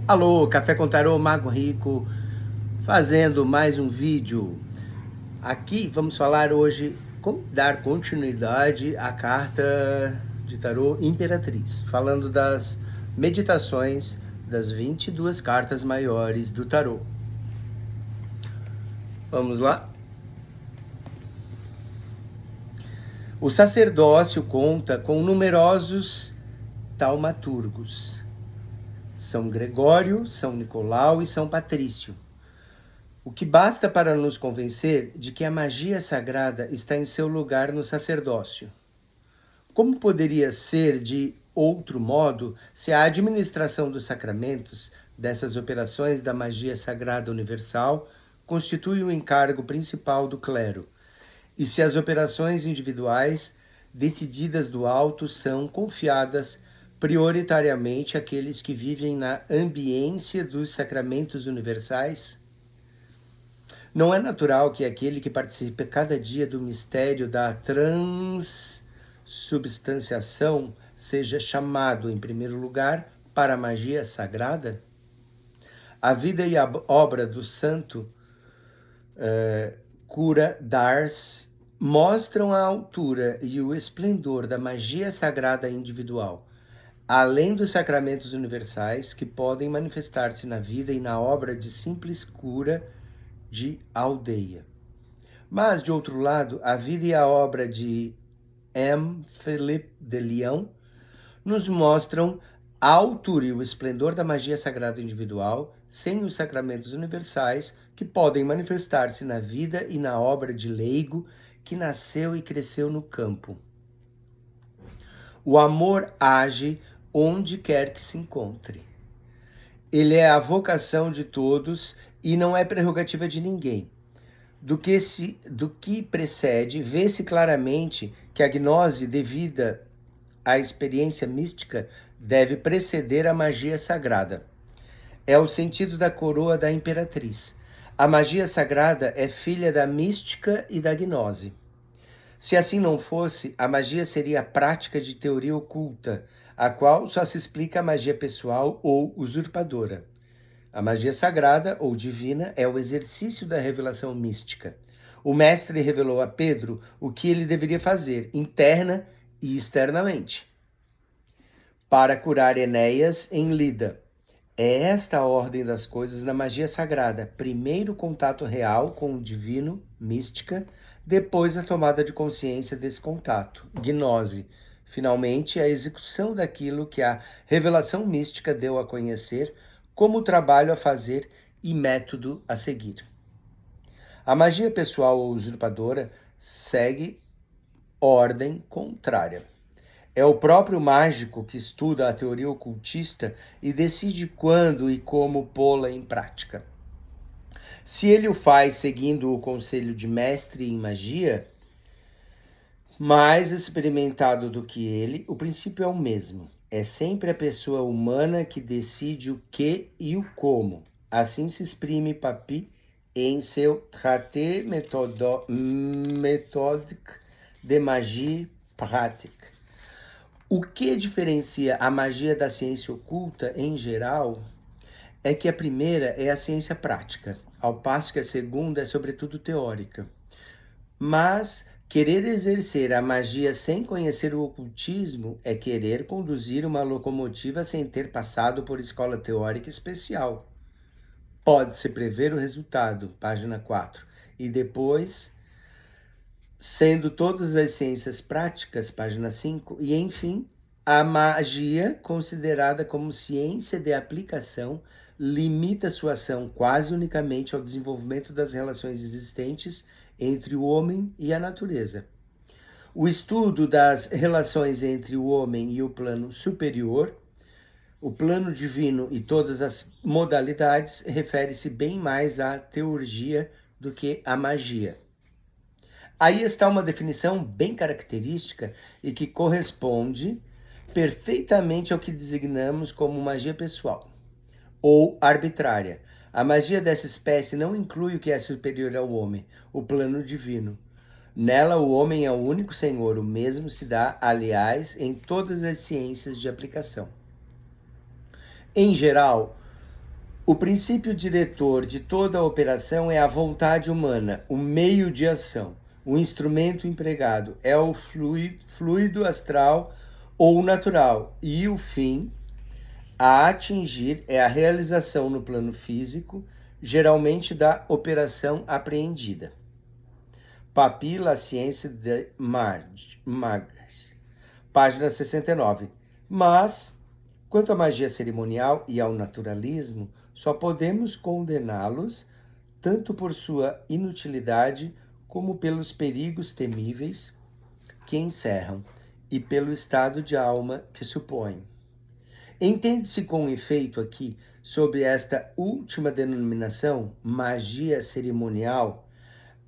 Alô, Café com Tarô, Mago Rico, fazendo mais um vídeo. Aqui vamos falar hoje como dar continuidade à carta de Tarô Imperatriz, falando das meditações das 22 cartas maiores do Tarô. Vamos lá? O sacerdócio conta com numerosos taumaturgos. São Gregório, São Nicolau e São Patrício. O que basta para nos convencer de que a magia sagrada está em seu lugar no sacerdócio. Como poderia ser de outro modo se a administração dos sacramentos, dessas operações da magia sagrada universal, constitui o encargo principal do clero, e se as operações individuais, decididas do alto, são confiadas prioritariamente àqueles que vivem na ambiência dos sacramentos universais? Não é natural que aquele que participa cada dia do mistério da transubstanciação seja chamado, em primeiro lugar, para a magia sagrada? A vida e a obra do santo cura Dars mostram a altura e o esplendor da magia sagrada individual, além dos sacramentos universais que podem manifestar-se na vida e na obra de simples cura de aldeia. Mas, de outro lado, a vida e a obra de M. Philippe de Lyon nos mostram a altura e o esplendor da magia sagrada individual, sem os sacramentos universais, que podem manifestar-se na vida e na obra de leigo que nasceu e cresceu no campo. O amor age onde quer que se encontre. Ele é a vocação de todos e não é prerrogativa de ninguém. Do que precede, vê-se claramente que a gnose devida à experiência mística deve preceder a magia sagrada. É o sentido da coroa da imperatriz. A magia sagrada é filha da mística e da gnose. Se assim não fosse, a magia seria a prática de teoria oculta, a qual só se explica a magia pessoal ou usurpadora. A magia sagrada ou divina é o exercício da revelação mística. O mestre revelou a Pedro o que ele deveria fazer, interna e externamente, para curar Enéas em Lida. É esta a ordem das coisas na magia sagrada. Primeiro contato real com o divino, mística, depois a tomada de consciência desse contato, gnose. Finalmente, a execução daquilo que a revelação mística deu a conhecer, como trabalho a fazer e método a seguir. A magia pessoal ou usurpadora segue ordem contrária. É o próprio mágico que estuda a teoria ocultista e decide quando e como pô-la em prática. Se ele o faz seguindo o conselho de mestre em magia, mais experimentado do que ele, o princípio é o mesmo. É sempre a pessoa humana que decide o que e o como. Assim se exprime Papy em seu Traité méthodique de magie pratique. O que diferencia a magia da ciência oculta em geral é que a primeira é a ciência prática, ao passo que a segunda é sobretudo teórica. Mas querer exercer a magia sem conhecer o ocultismo é querer conduzir uma locomotiva sem ter passado por escola teórica especial. Pode-se prever o resultado, página 4, e depois, sendo todas as ciências práticas, página 5, e enfim, a magia, considerada como ciência de aplicação, limita sua ação quase unicamente ao desenvolvimento das relações existentes entre o homem e a natureza. O estudo das relações entre o homem e o plano superior, o plano divino e todas as modalidades refere-se bem mais à teurgia do que à magia. Aí está uma definição bem característica e que corresponde perfeitamente ao que designamos como magia pessoal ou arbitrária. A magia dessa espécie não inclui o que é superior ao homem, o plano divino. Nela, o homem é o único senhor, o mesmo se dá, aliás, em todas as ciências de aplicação. Em geral, O princípio diretor de toda a operação é a vontade humana, o meio de ação. O instrumento empregado é o fluido astral ou natural, e o fim a atingir é a realização no plano físico, geralmente da operação apreendida. Papy, La Science de Magres, página 69. Mas, quanto à magia cerimonial e ao naturalismo, só podemos condená-los tanto por sua inutilidade como pelos perigos temíveis que encerram e pelo estado de alma que supõem. Entende-se com efeito aqui, sob esta última denominação, magia cerimonial,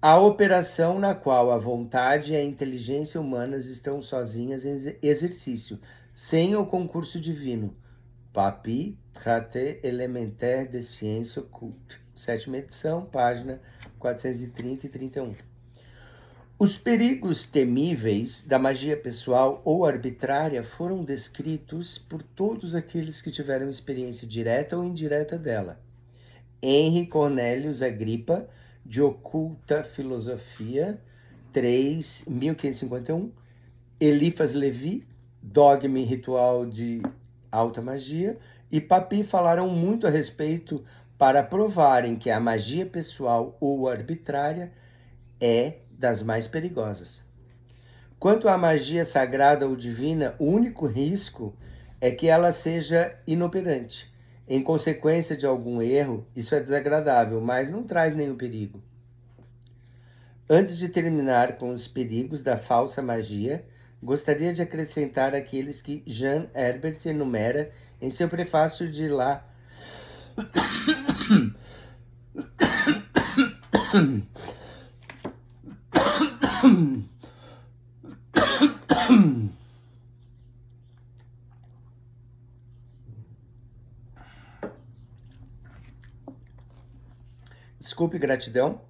a operação na qual a vontade e a inteligência humanas estão sozinhas em exercício, sem o concurso divino. Papy, Traité élémentaire de sciences occultes, 7ª edição, página 430 e 31. Os perigos temíveis da magia pessoal ou arbitrária foram descritos por todos aqueles que tiveram experiência direta ou indireta dela. Henri Cornelius Agrippa, de Oculta Filosofia, 3, 1551. Eliphas Levi, Dogma e Ritual de Alta Magia. E Papy falaram muito a respeito para provarem que a magia pessoal ou arbitrária é das mais perigosas. Quanto à magia sagrada ou divina, o único risco é que ela seja inoperante. Em consequência de algum erro, isso é desagradável, mas não traz nenhum perigo. Antes de terminar com os perigos da falsa magia, gostaria de acrescentar aqueles que Jean Herbert enumera em seu prefácio de La Desculpe, gratidão.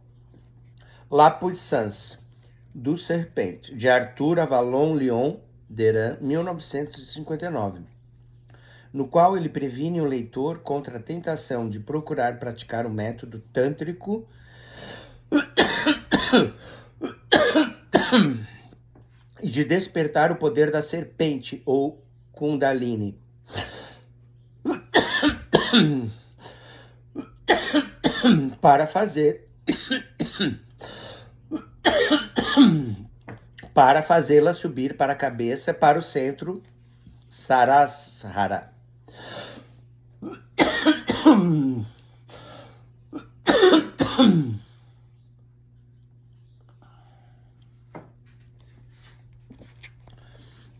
La Puissance, do Serpente, de Arthur Avalon Lyon Deran, 1959, no qual ele previne o leitor contra a tentação de procurar praticar o método tântrico e de despertar o poder da serpente ou Kundalini. Para fazê-la subir para a cabeça, para o centro Sarasara.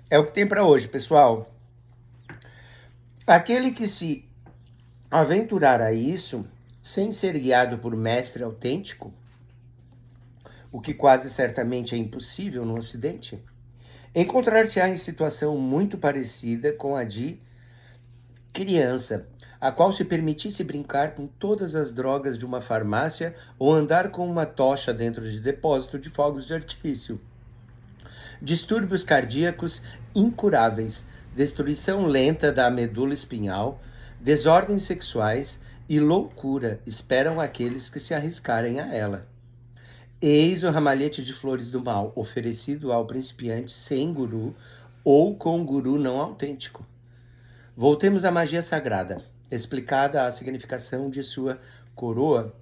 É o que tem para hoje, pessoal. Aquele que se aventurar a isso, sem ser guiado por mestre autêntico, o que quase certamente é impossível no Ocidente, encontrar-se-á em situação muito parecida com a de criança, a qual se permitisse brincar com todas as drogas de uma farmácia ou andar com uma tocha dentro de depósito de fogos de artifício. Distúrbios cardíacos incuráveis, destruição lenta da medula espinhal, desordens sexuais e loucura esperam aqueles que se arriscarem a ela. Eis o ramalhete de flores do mal, oferecido ao principiante sem guru ou com guru não autêntico. Voltemos à magia sagrada, explicada a significação de sua coroa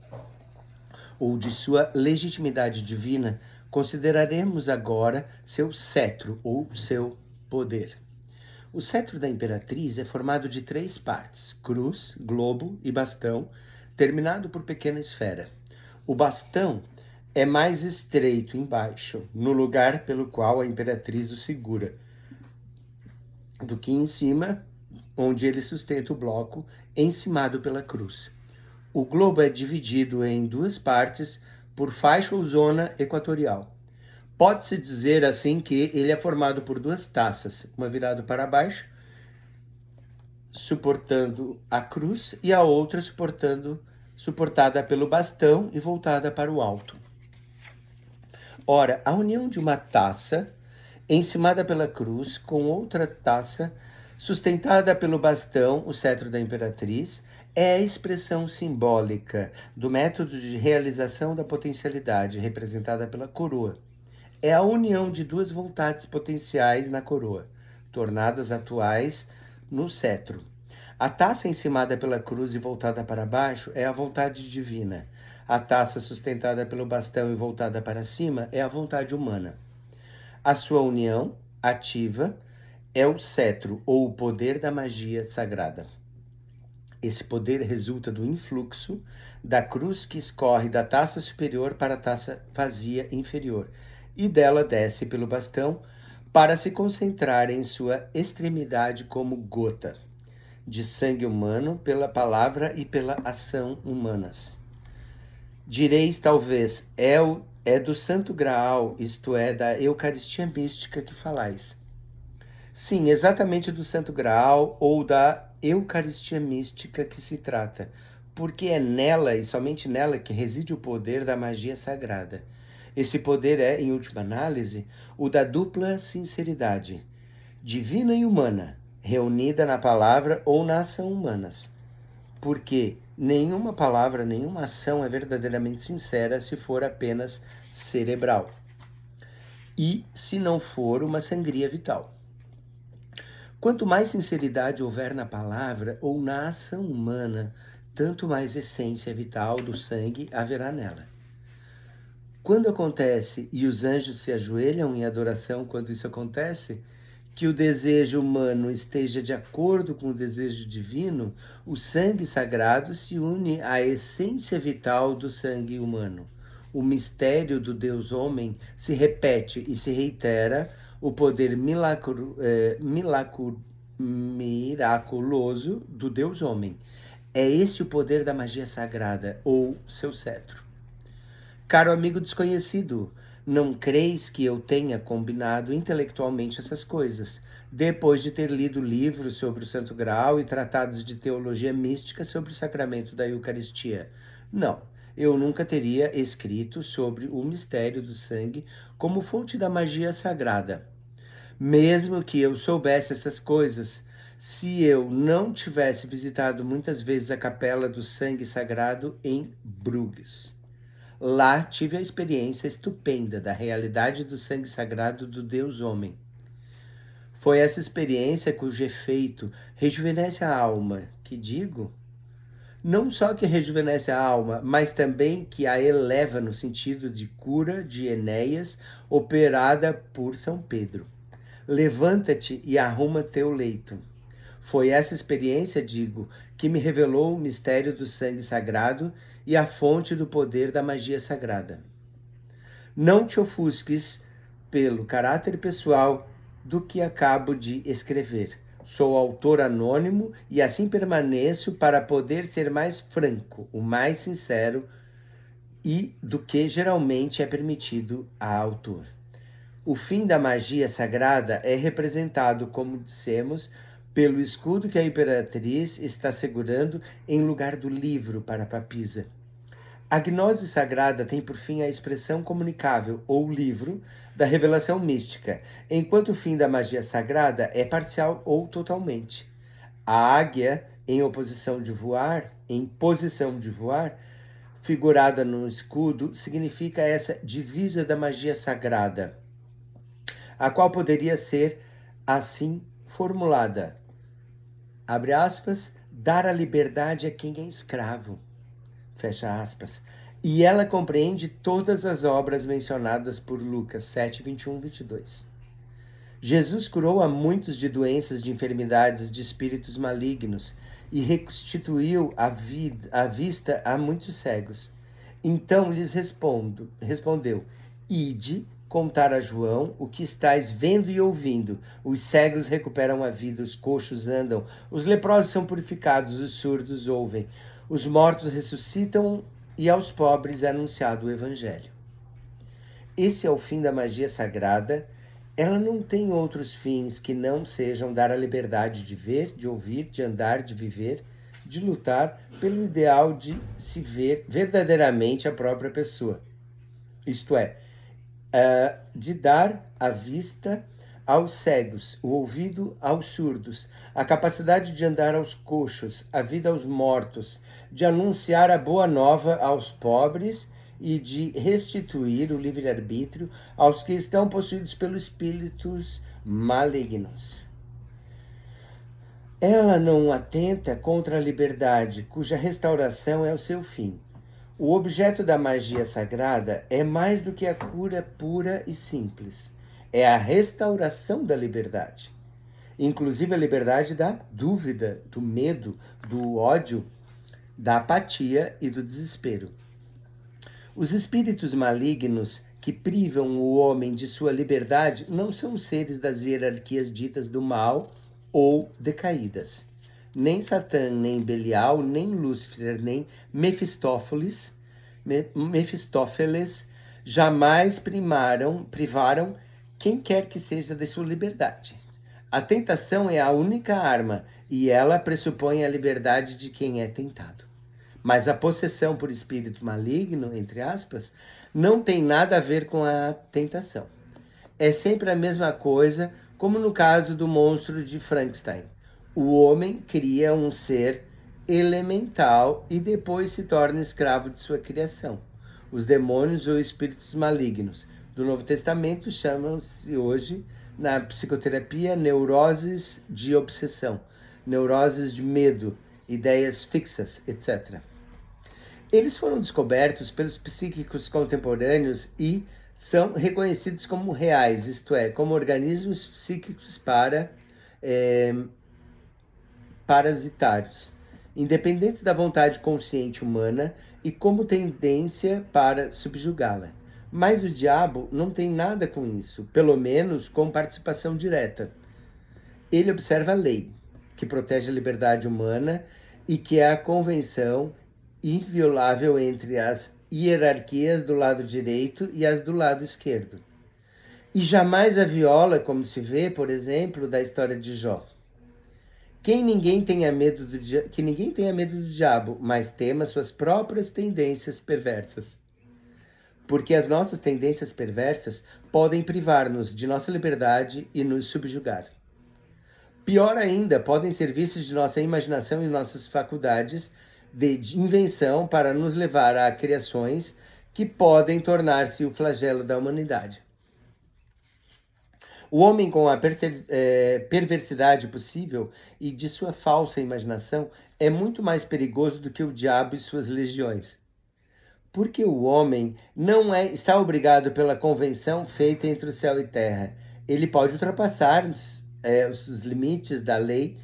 ou de sua legitimidade divina. Consideraremos agora seu cetro ou seu poder. O cetro da imperatriz é formado de 3 partes, cruz, globo e bastão, terminado por pequena esfera. O bastão é mais estreito embaixo, no lugar pelo qual a imperatriz o segura, do que em cima, onde ele sustenta o bloco, encimado pela cruz. O globo é dividido em 2 partes por faixa ou zona equatorial. Pode-se dizer assim que ele é formado por 2 taças, uma virada para baixo, suportando a cruz, e a outra suportada pelo bastão e voltada para o alto. Ora, a união de uma taça, encimada pela cruz, com outra taça, Sustentada pelo bastão, o cetro da imperatriz é a expressão simbólica do método de realização da potencialidade, representada pela coroa. É a união de duas vontades potenciais na coroa, tornadas atuais no cetro. A taça encimada pela cruz e voltada para baixo é a vontade divina. A taça sustentada pelo bastão e voltada para cima é a vontade humana. A sua união ativa é o cetro ou o poder da magia sagrada. Esse poder resulta do influxo da cruz que escorre da taça superior para a taça vazia inferior e dela desce pelo bastão para se concentrar em sua extremidade como gota de sangue humano pela palavra e pela ação humanas. Direis talvez, é do Santo Graal, isto é, da Eucaristia mística que falais. Sim, exatamente do Santo Graal ou da Eucaristia mística que se trata, porque é nela e somente nela que reside o poder da magia sagrada. Esse poder é, em última análise, o da dupla sinceridade, divina e humana, reunida na palavra ou na ação humanas. Porque nenhuma palavra, nenhuma ação é verdadeiramente sincera se for apenas cerebral. E se não for uma sangria vital. Quanto mais sinceridade houver na palavra ou na ação humana, tanto mais essência vital do sangue haverá nela. Quando acontece e os anjos se ajoelham em adoração quando isso acontece, que o desejo humano esteja de acordo com o desejo divino, o sangue sagrado se une à essência vital do sangue humano. O mistério do Deus homem se repete e se reitera, o poder miraculoso do Deus homem. É este o poder da magia sagrada, ou seu cetro. Caro amigo desconhecido, não creis que eu tenha combinado intelectualmente essas coisas, depois de ter lido livros sobre o Santo Graal e tratados de teologia mística sobre o sacramento da Eucaristia? Não, eu nunca teria escrito sobre o mistério do sangue como fonte da magia sagrada. Mesmo que eu soubesse essas coisas, se eu não tivesse visitado muitas vezes a Capela do Sangue Sagrado em Bruges. Lá tive a experiência estupenda da realidade do sangue sagrado do Deus homem. Foi essa experiência cujo efeito rejuvenesce a alma, que digo, não só que rejuvenesce a alma, mas também que a eleva no sentido de cura de Enéas, operada por São Pedro. Levanta-te e arruma teu leito. Foi essa experiência, digo, que me revelou o mistério do sangue sagrado e a fonte do poder da magia sagrada. Não te ofusques pelo caráter pessoal do que acabo de escrever. Sou autor anônimo e assim permaneço para poder ser mais franco, o mais sincero e do que geralmente é permitido a autor. O fim da magia sagrada é representado, como dissemos, pelo escudo que a imperatriz está segurando em lugar do livro para a papisa. A gnose sagrada tem por fim a expressão comunicável, ou livro, da revelação mística, enquanto o fim da magia sagrada é parcial ou totalmente. A águia, em posição de voar, figurada no escudo, significa essa divisa da magia sagrada, a qual poderia ser assim formulada. Abre aspas, dar a liberdade a quem é escravo. Fecha aspas. E ela compreende todas as obras mencionadas por Lucas 7, 21, 22. Jesus curou a muitos de doenças, de enfermidades, de espíritos malignos e restituiu a vista a muitos cegos. Então lhes respondeu, ide contar a João o que estáis vendo e ouvindo. Os cegos recuperam a vida, os coxos andam, os leprosos são purificados, os surdos ouvem, os mortos ressuscitam e aos pobres é anunciado o Evangelho. Esse é o fim da magia sagrada. Ela não tem outros fins que não sejam dar a liberdade de ver, de ouvir, de andar, de viver, de lutar pelo ideal de se ver verdadeiramente a própria pessoa. Isto é, de dar à vista aos cegos, o ouvido aos surdos, a capacidade de andar aos coxos, a vida aos mortos, de anunciar a boa nova aos pobres e de restituir o livre-arbítrio aos que estão possuídos pelos espíritos malignos. Ela não atenta contra a liberdade, cuja restauração é o seu fim. O objeto da magia sagrada é mais do que a cura pura e simples. É a restauração da liberdade. Inclusive a liberdade da dúvida, do medo, do ódio, da apatia e do desespero. Os espíritos malignos que privam o homem de sua liberdade não são seres das hierarquias ditas do mal ou decaídas. Nem Satã, nem Belial, nem Lúcifer, nem Mefistófeles jamais privaram quem quer que seja de sua liberdade. A tentação é a única arma e ela pressupõe a liberdade de quem é tentado. Mas a possessão por espírito maligno, entre aspas, não tem nada a ver com a tentação. É sempre a mesma coisa, como no caso do monstro de Frankenstein. O homem cria um ser elemental e depois se torna escravo de sua criação. Os demônios ou espíritos malignos do Novo Testamento chamam-se hoje, na psicoterapia, neuroses de obsessão, neuroses de medo, ideias fixas, etc. Eles foram descobertos pelos psíquicos contemporâneos e são reconhecidos como reais, isto é, como organismos psíquicos parasitários, independentes da vontade consciente humana e como tendência para subjugá-la. Mas o diabo não tem nada com isso, pelo menos com participação direta. Ele observa a lei, que protege a liberdade humana e que é a convenção inviolável entre as hierarquias do lado direito e as do lado esquerdo. E jamais a viola, como se vê, por exemplo, da história de Jó. Que ninguém tenha medo do diabo, mas tema suas próprias tendências perversas. Porque as nossas tendências perversas podem privar-nos de nossa liberdade e nos subjugar. Pior ainda, podem ser vícios de nossa imaginação e nossas faculdades de invenção para nos levar a criações que podem tornar-se o flagelo da humanidade. O homem com a perversidade possível e de sua falsa imaginação é muito mais perigoso do que o diabo e suas legiões. Porque o homem não está obrigado pela convenção feita entre o céu e terra. Ele pode ultrapassar os limites da lei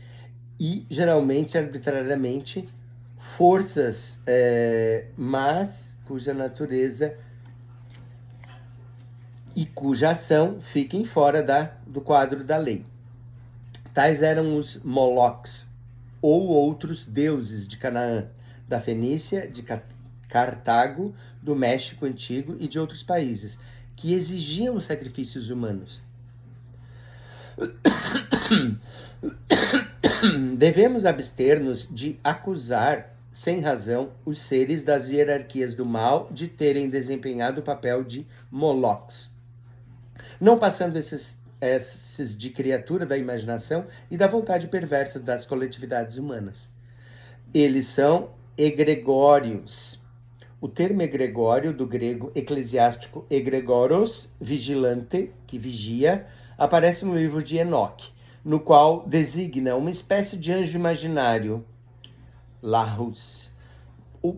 e, geralmente, arbitrariamente, forças mas cuja natureza e cuja ação fiquem fora do quadro da lei. Tais eram os Molochs, ou outros deuses de Canaã, da Fenícia, de Cartago, do México Antigo e de outros países, que exigiam sacrifícios humanos. Devemos abster-nos de acusar, sem razão, os seres das hierarquias do mal de terem desempenhado o papel de Molochs, não passando esses de criatura da imaginação e da vontade perversa das coletividades humanas. Eles são egregórios. O termo egregório, do grego eclesiástico egregoros, vigilante, que vigia, aparece no livro de Enoque, no qual designa uma espécie de anjo imaginário, Lahus.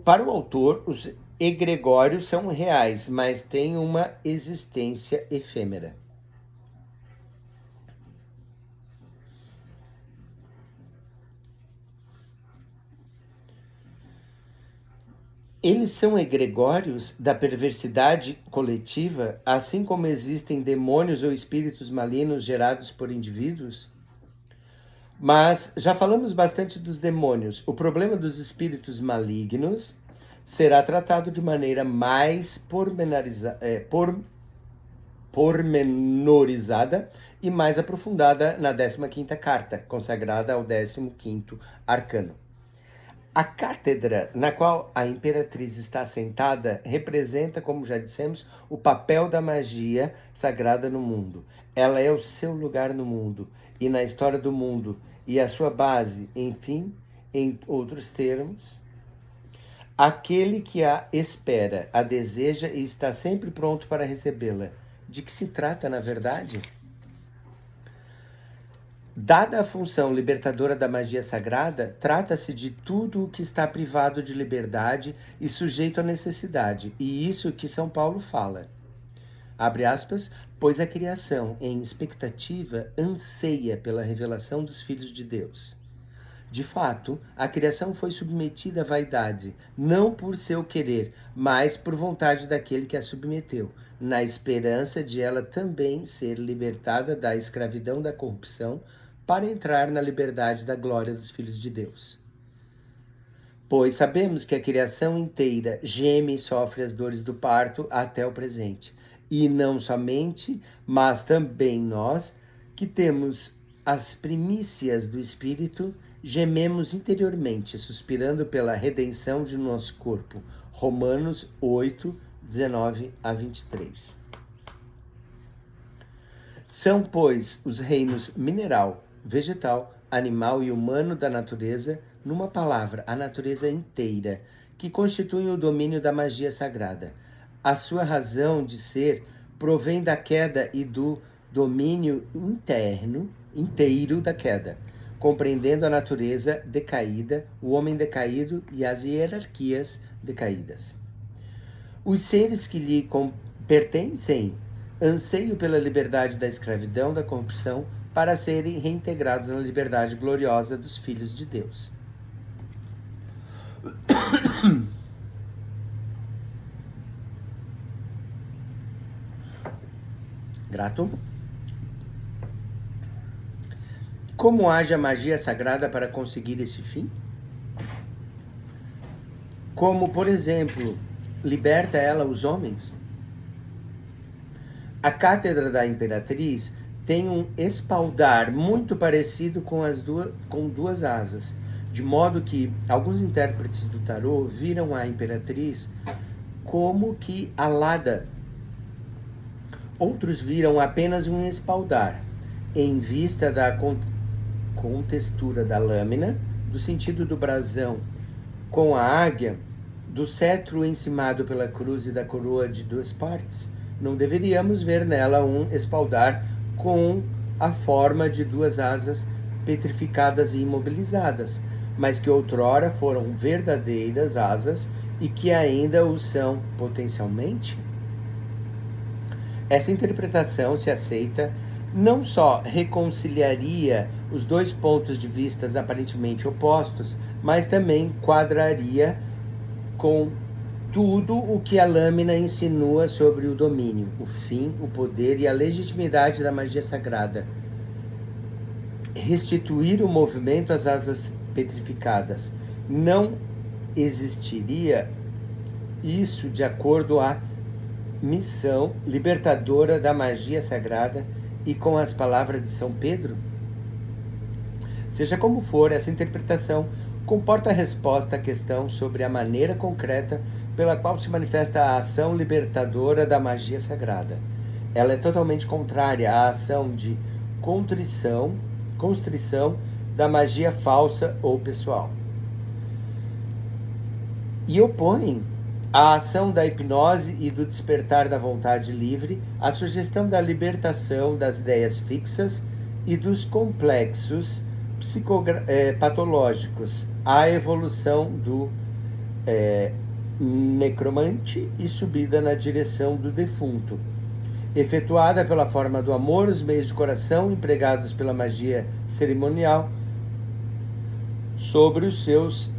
Para o autor, os egregórios são reais, mas têm uma existência efêmera. Eles são egregórios da perversidade coletiva, assim como existem demônios ou espíritos malignos gerados por indivíduos? Mas já falamos bastante dos demônios. O problema dos espíritos malignos será tratado de maneira mais pormenorizada e mais aprofundada na 15ª carta, consagrada ao 15º arcano. A cátedra na qual a imperatriz está sentada representa, como já dissemos, o papel da magia sagrada no mundo. Ela é o seu lugar no mundo e na história do mundo, e a sua base, enfim, em outros termos, aquele que a espera, a deseja e está sempre pronto para recebê-la. De que se trata, na verdade? Dada a função libertadora da magia sagrada, trata-se de tudo o que está privado de liberdade e sujeito à necessidade, e isso que São Paulo fala. Abre aspas, pois a criação, em expectativa, anseia pela revelação dos filhos de Deus. De fato, a criação foi submetida à vaidade, não por seu querer, mas por vontade daquele que a submeteu, na esperança de ela também ser libertada da escravidão da corrupção, para entrar na liberdade da glória dos filhos de Deus. Pois sabemos que a criação inteira geme e sofre as dores do parto até o presente. E não somente, mas também nós, que temos as primícias do Espírito, gememos interiormente, suspirando pela redenção de nosso corpo. Romanos 8, 19 a 23. São, pois, os reinos mineral, vegetal, animal e humano da natureza, numa palavra, a natureza inteira, que constituem o domínio da magia sagrada. A sua razão de ser provém da queda e do domínio inteiro da queda, compreendendo a natureza decaída, o homem decaído e as hierarquias decaídas. Os seres que lhe pertencem anseiam pela liberdade da escravidão, da corrupção, para serem reintegrados na liberdade gloriosa dos filhos de Deus. Grato. Como age a magia sagrada para conseguir esse fim? Como, por exemplo, liberta ela os homens? A cátedra da imperatriz tem um espaldar muito parecido com duas asas, de modo que alguns intérpretes do tarô viram a imperatriz como que alada. Outros viram apenas um espaldar, em vista da contextura da lâmina, do sentido do brasão com a águia, do cetro encimado pela cruz e da coroa de duas partes. Não deveríamos ver nela um espaldar com a forma de duas asas petrificadas e imobilizadas, mas que outrora foram verdadeiras asas e que ainda o são potencialmente? Essa interpretação, se aceita, não só reconciliaria os dois pontos de vista aparentemente opostos, mas também quadraria com tudo o que a lâmina insinua sobre o domínio, o fim, o poder e a legitimidade da magia sagrada. Restituir o movimento às asas petrificadas. Não existiria isso de acordo à missão libertadora da magia sagrada e com as palavras de São Pedro? Seja como for, essa interpretação comporta a resposta à questão sobre a maneira concreta pela qual se manifesta a ação libertadora da magia sagrada. Ela é totalmente contrária à ação de constrição da magia falsa ou pessoal. E opõe a ação da hipnose e do despertar da vontade livre, a sugestão da libertação das ideias fixas e dos complexos patológicos, a evolução do necromante e subida na direção do defunto, efetuada pela forma do amor, os meios de coração empregados pela magia cerimonial sobre os seus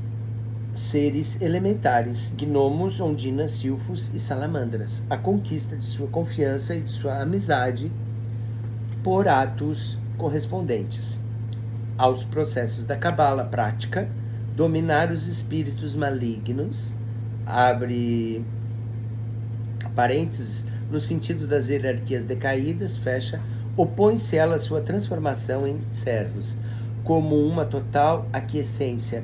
seres elementares, gnomos, ondinas, silfos e salamandras, a conquista de sua confiança e de sua amizade por atos correspondentes aos processos da cabala prática, dominar os espíritos malignos, abre parênteses, no sentido das hierarquias decaídas, fecha, opõe-se ela à sua transformação em servos, como uma total aquiescência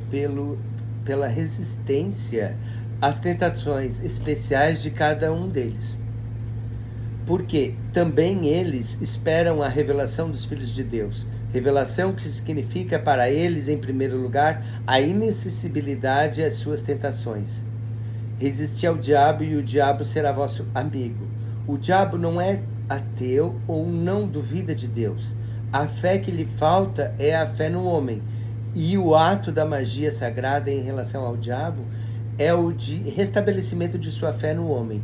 pela resistência às tentações especiais de cada um deles. Porque também eles esperam a revelação dos filhos de Deus. Revelação que significa para eles, em primeiro lugar, a inacessibilidade às suas tentações. Resisti ao diabo e o diabo será vosso amigo. O diabo não é ateu ou não duvida de Deus. A fé que lhe falta é a fé no homem. E o ato da magia sagrada em relação ao diabo é o de restabelecimento de sua fé no homem.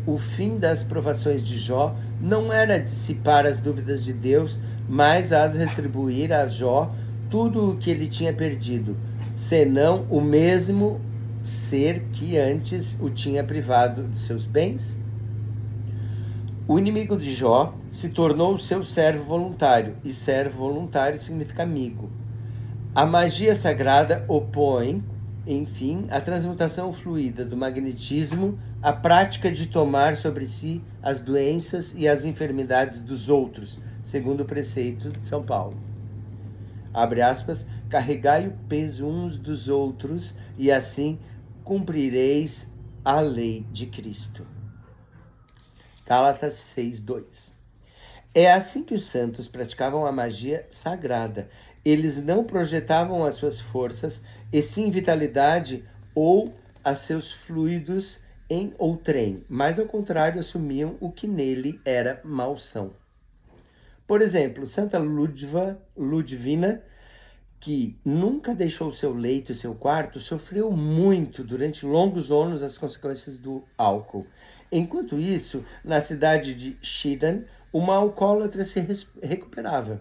O fim das provações de Jó não era dissipar as dúvidas de Deus, mas as retribuir a Jó tudo o que ele tinha perdido, senão o mesmo ser que antes o tinha privado de seus bens. O inimigo de Jó se tornou seu servo voluntário, e servo voluntário significa amigo. A magia sagrada opõe, enfim, a transmutação fluida do magnetismo à prática de tomar sobre si as doenças e as enfermidades dos outros, segundo o preceito de São Paulo. Abre aspas, carregai o peso uns dos outros e assim cumprireis a lei de Cristo. Gálatas 6:2. É assim que os santos praticavam a magia sagrada. Eles não projetavam as suas forças, e sim vitalidade ou a seus fluidos em outrem, mas ao contrário assumiam o que nele era malsão. Por exemplo, Santa Ludvina, que nunca deixou seu leito e seu quarto, sofreu muito durante longos anos as consequências do álcool. Enquanto isso, na cidade de Shidan, uma alcoólatra se recuperava.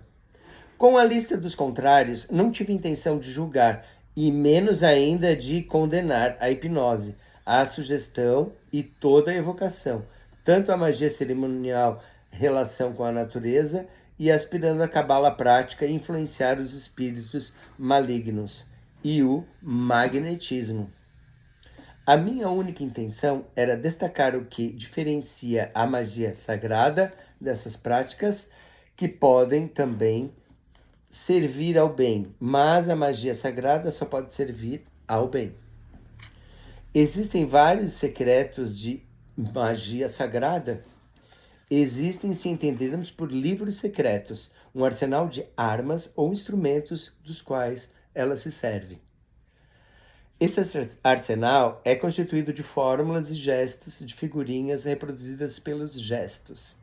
Com a lista dos contrários, não tive intenção de julgar, e menos ainda de condenar a hipnose, a sugestão e toda a evocação, tanto a magia cerimonial, relação com a natureza, e aspirando a cabala prática e influenciar os espíritos malignos, e o magnetismo. A minha única intenção era destacar o que diferencia a magia sagrada dessas práticas, que podem também servir ao bem, mas a magia sagrada só pode servir ao bem. Existem vários secretos de magia sagrada. Existem, se entendermos por livros secretos, um arsenal de armas ou instrumentos dos quais ela se serve. Esse arsenal é constituído de fórmulas e gestos, de figurinhas reproduzidas pelos gestos.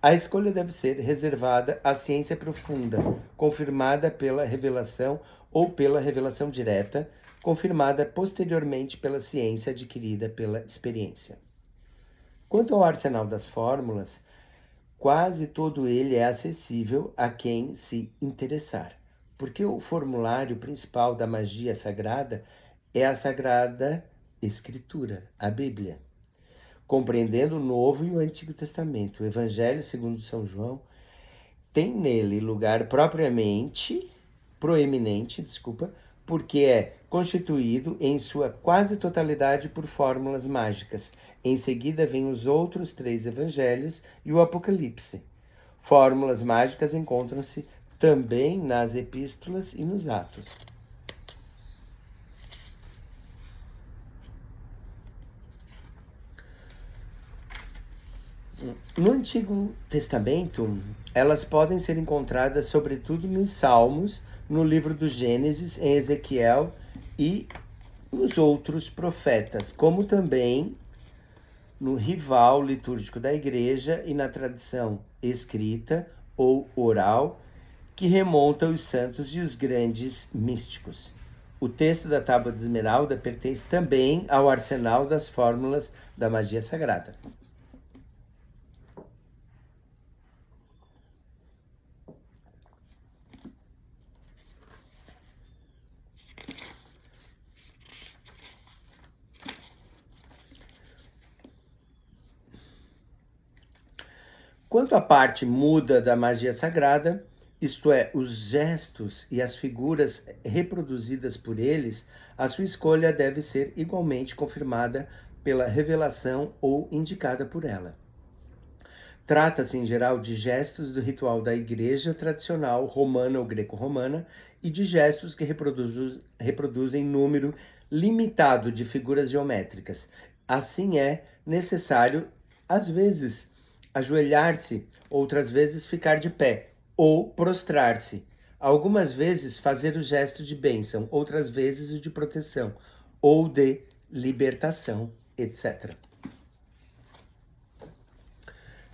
A escolha deve ser reservada à ciência profunda, confirmada pela revelação ou pela revelação direta, confirmada posteriormente pela ciência adquirida pela experiência. Quanto ao arsenal das fórmulas, quase todo ele é acessível a quem se interessar, porque o formulário principal da magia sagrada é a Sagrada Escritura, a Bíblia. Compreendendo o Novo e o Antigo Testamento, o Evangelho segundo São João tem nele lugar proeminente, porque é constituído em sua quase totalidade por fórmulas mágicas. Em seguida vêm os outros 3 evangelhos e o Apocalipse. Fórmulas mágicas encontram-se também nas epístolas e nos Atos. No Antigo Testamento, elas podem ser encontradas sobretudo nos Salmos, no livro do Gênesis, em Ezequiel e nos outros profetas, como também no rival litúrgico da Igreja e na tradição escrita ou oral que remonta os santos e os grandes místicos. O texto da Tábua de Esmeralda pertence também ao arsenal das fórmulas da magia sagrada. Quanto à parte muda da magia sagrada, isto é, os gestos e as figuras reproduzidas por eles, a sua escolha deve ser igualmente confirmada pela revelação ou indicada por ela. Trata-se, em geral, de gestos do ritual da igreja tradicional romana ou greco-romana e de gestos que reproduzem número limitado de figuras geométricas. Assim é necessário, às vezes, ajoelhar-se, outras vezes ficar de pé, ou prostrar-se. Algumas vezes fazer o gesto de bênção, outras vezes o de proteção, ou de libertação, etc.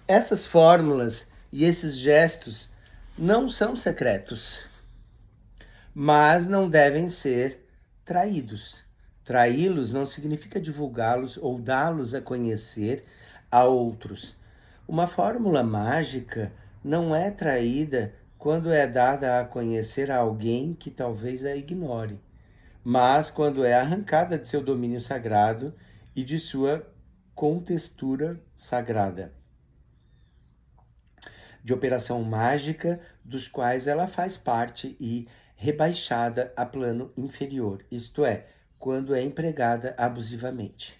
Essas fórmulas e esses gestos não são secretos, mas não devem ser traídos. Traí-los não significa divulgá-los ou dá-los a conhecer a outros. Uma fórmula mágica não é traída quando é dada a conhecer a alguém que talvez a ignore, mas quando é arrancada de seu domínio sagrado e de sua contextura sagrada, de operação mágica dos quais ela faz parte e rebaixada a plano inferior, isto é, quando é empregada abusivamente.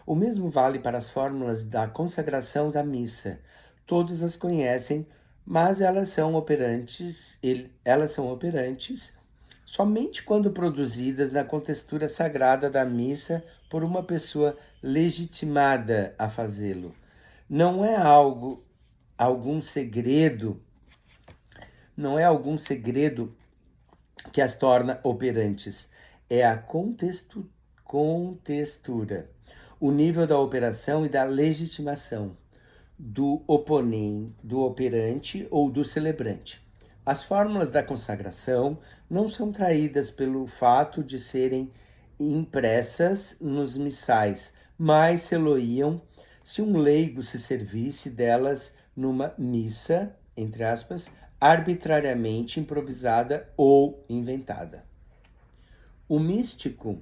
O mesmo vale para as fórmulas da consagração da missa. Todos as conhecem, mas elas são operantes somente quando produzidas na contextura sagrada da missa por uma pessoa legitimada a fazê-lo. Não é algum segredo que as torna operantes. É a contextura, o nível da operação e da legitimação do oponente, do operante ou do celebrante. As fórmulas da consagração não são traídas pelo fato de serem impressas nos missais, mas se-lo-iam se um leigo se servisse delas numa missa, entre aspas, arbitrariamente improvisada ou inventada. O místico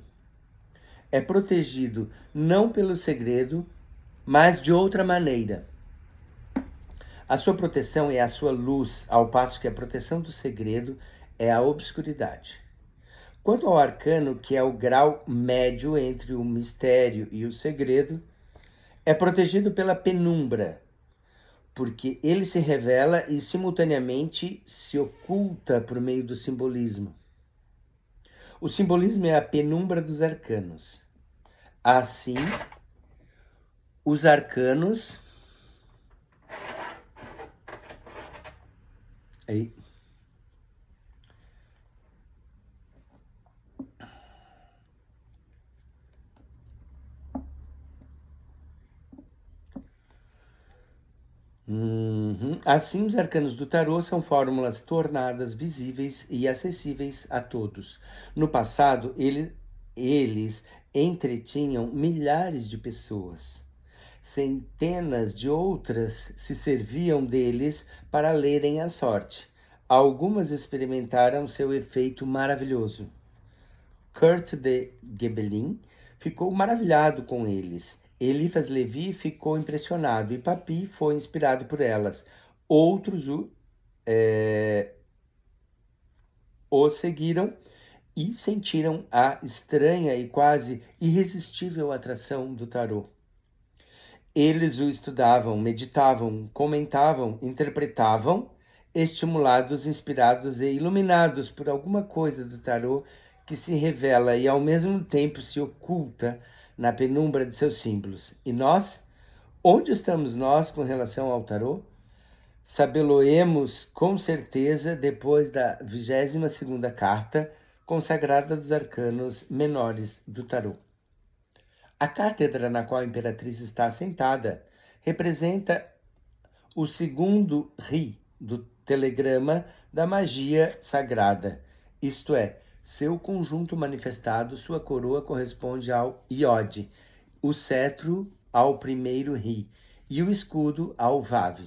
é protegido não pelo segredo, mas de outra maneira. A sua proteção é a sua luz, ao passo que a proteção do segredo é a obscuridade. Quanto ao arcano, que é o grau médio entre o mistério e o segredo, é protegido pela penumbra, porque ele se revela e simultaneamente se oculta por meio do simbolismo. O simbolismo é a penumbra dos arcanos. Assim, os arcanos Assim, os arcanos do tarô são fórmulas tornadas visíveis e acessíveis a todos. No passado, eles entretinham milhares de pessoas. Centenas de outras se serviam deles para lerem a sorte. Algumas experimentaram seu efeito maravilhoso. Kurt de Gebelin ficou maravilhado com eles. Eliphas Levi ficou impressionado e Papi foi inspirado por elas. Outros o seguiram e sentiram a estranha e quase irresistível atração do tarô. Eles o estudavam, meditavam, comentavam, interpretavam, estimulados, inspirados e iluminados por alguma coisa do tarô que se revela e ao mesmo tempo se oculta na penumbra de seus símbolos. E nós? Onde estamos nós com relação ao tarô? Sabê-lo-emos com certeza depois da 22ª carta, consagrada dos arcanos menores do tarô. A cátedra na qual a imperatriz está assentada representa o segundo ri do telegrama da magia sagrada, isto é, seu conjunto manifestado, sua coroa corresponde ao iode, o cetro ao primeiro ri e o escudo ao vav.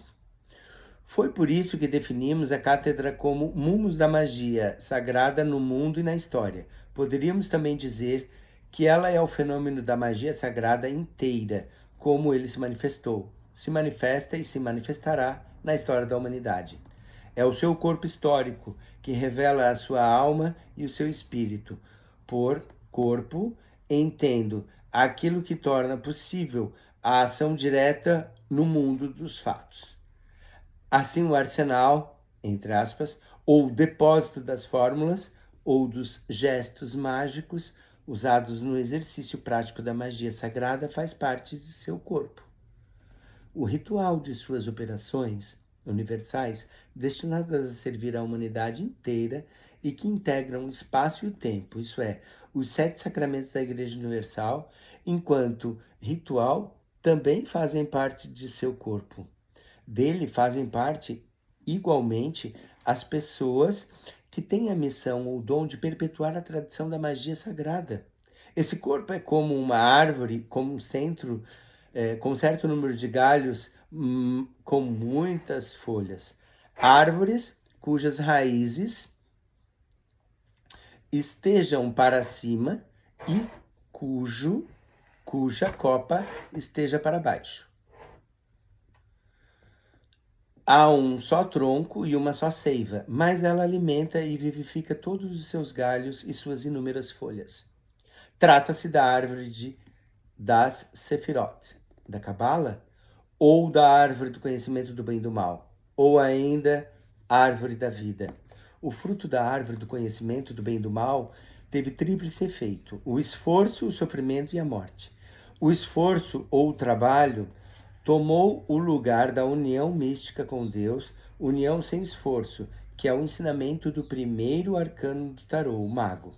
Foi por isso que definimos a cátedra como Mumos da Magia, sagrada no mundo e na história. Poderíamos também dizer que ela é o fenômeno da magia sagrada inteira, como ele se manifestou, se manifesta e se manifestará na história da humanidade. É o seu corpo histórico que revela a sua alma e o seu espírito. Por corpo, entendo aquilo que torna possível a ação direta no mundo dos fatos. Assim, o arsenal, entre aspas, ou depósito das fórmulas ou dos gestos mágicos usados no exercício prático da magia sagrada faz parte de seu corpo. O ritual de suas operações universais, destinadas a servir à humanidade inteira e que integram o espaço e o tempo, isso é, os 7 sacramentos da Igreja Universal, enquanto ritual, também fazem parte de seu corpo. Dele fazem parte, igualmente, as pessoas que têm a missão ou dom de perpetuar a tradição da magia sagrada. Esse corpo é como uma árvore, como um centro, com certo número de galhos, com muitas folhas. Árvores cujas raízes estejam para cima e cuja copa esteja para baixo. Há um só tronco e uma só seiva, mas ela alimenta e vivifica todos os seus galhos e suas inúmeras folhas. Trata-se da árvore das Sefirot, da Cabala, ou da árvore do conhecimento do bem e do mal, ou ainda árvore da vida. O fruto da árvore do conhecimento do bem e do mal teve tríplice efeito: o esforço, o sofrimento e a morte. O esforço ou o trabalho tomou o lugar da união mística com Deus, união sem esforço, que é o ensinamento do primeiro arcano do tarô, o mago.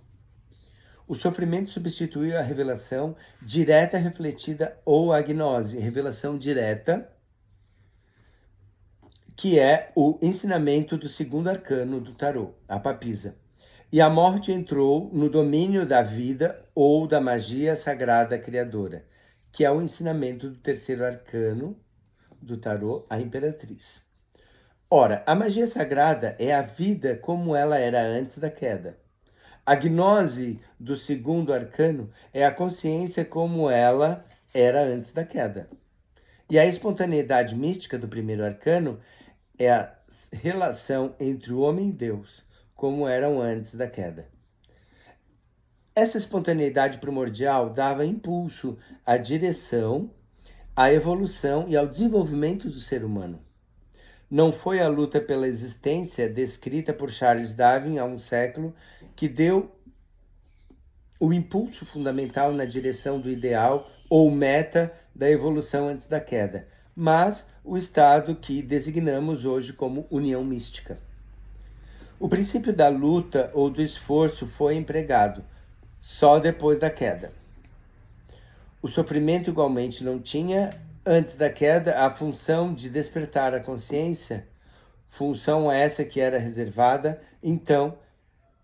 O sofrimento substituiu a revelação direta refletida ou a gnose, revelação direta, que é o ensinamento do segundo arcano do tarô, a papisa. E a morte entrou no domínio da vida ou da magia sagrada criadora, que é o ensinamento do terceiro arcano do tarô, a imperatriz. Ora, a magia sagrada é a vida como ela era antes da queda. A gnose do segundo arcano é a consciência como ela era antes da queda. E a espontaneidade mística do primeiro arcano é a relação entre o homem e Deus, como eram antes da queda. Essa espontaneidade primordial dava impulso à direção, à evolução e ao desenvolvimento do ser humano. Não foi a luta pela existência descrita por Charles Darwin há um século que deu o impulso fundamental na direção do ideal ou meta da evolução antes da queda, mas o estado que designamos hoje como união mística. O princípio da luta ou do esforço foi empregado só depois da queda. O sofrimento igualmente não tinha, antes da queda, a função de despertar a consciência, função essa que era reservada, então,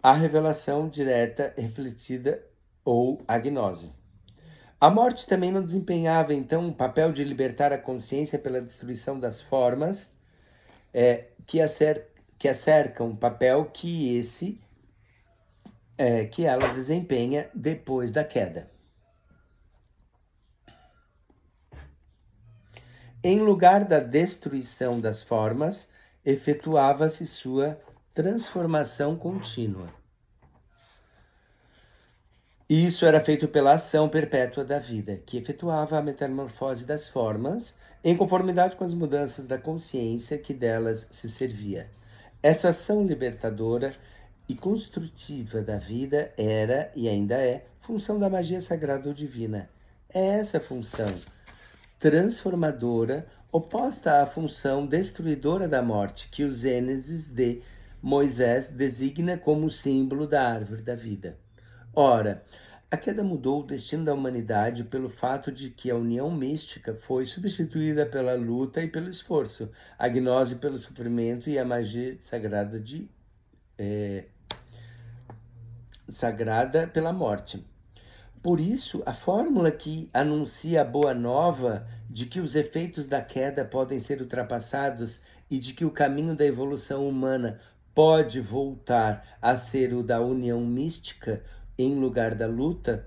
à revelação direta refletida ou a gnose. A morte também não desempenhava, então, um papel de libertar a consciência pela destruição das formas que a cercam, papel que ela desempenha depois da queda. Em lugar da destruição das formas, efetuava-se sua transformação contínua. E isso era feito pela ação perpétua da vida, que efetuava a metamorfose das formas em conformidade com as mudanças da consciência que delas se servia. Essa ação libertadora e construtiva da vida era, e ainda é, função da magia sagrada ou divina. É essa função transformadora, oposta à função destruidora da morte, que o Gênesis de Moisés designa como símbolo da árvore da vida. Ora, a queda mudou o destino da humanidade pelo fato de que a união mística foi substituída pela luta e pelo esforço, a gnose pelo sofrimento e a magia sagrada pela morte. Por isso, a fórmula que anuncia a boa nova de que os efeitos da queda podem ser ultrapassados e de que o caminho da evolução humana pode voltar a ser o da união mística em lugar da luta,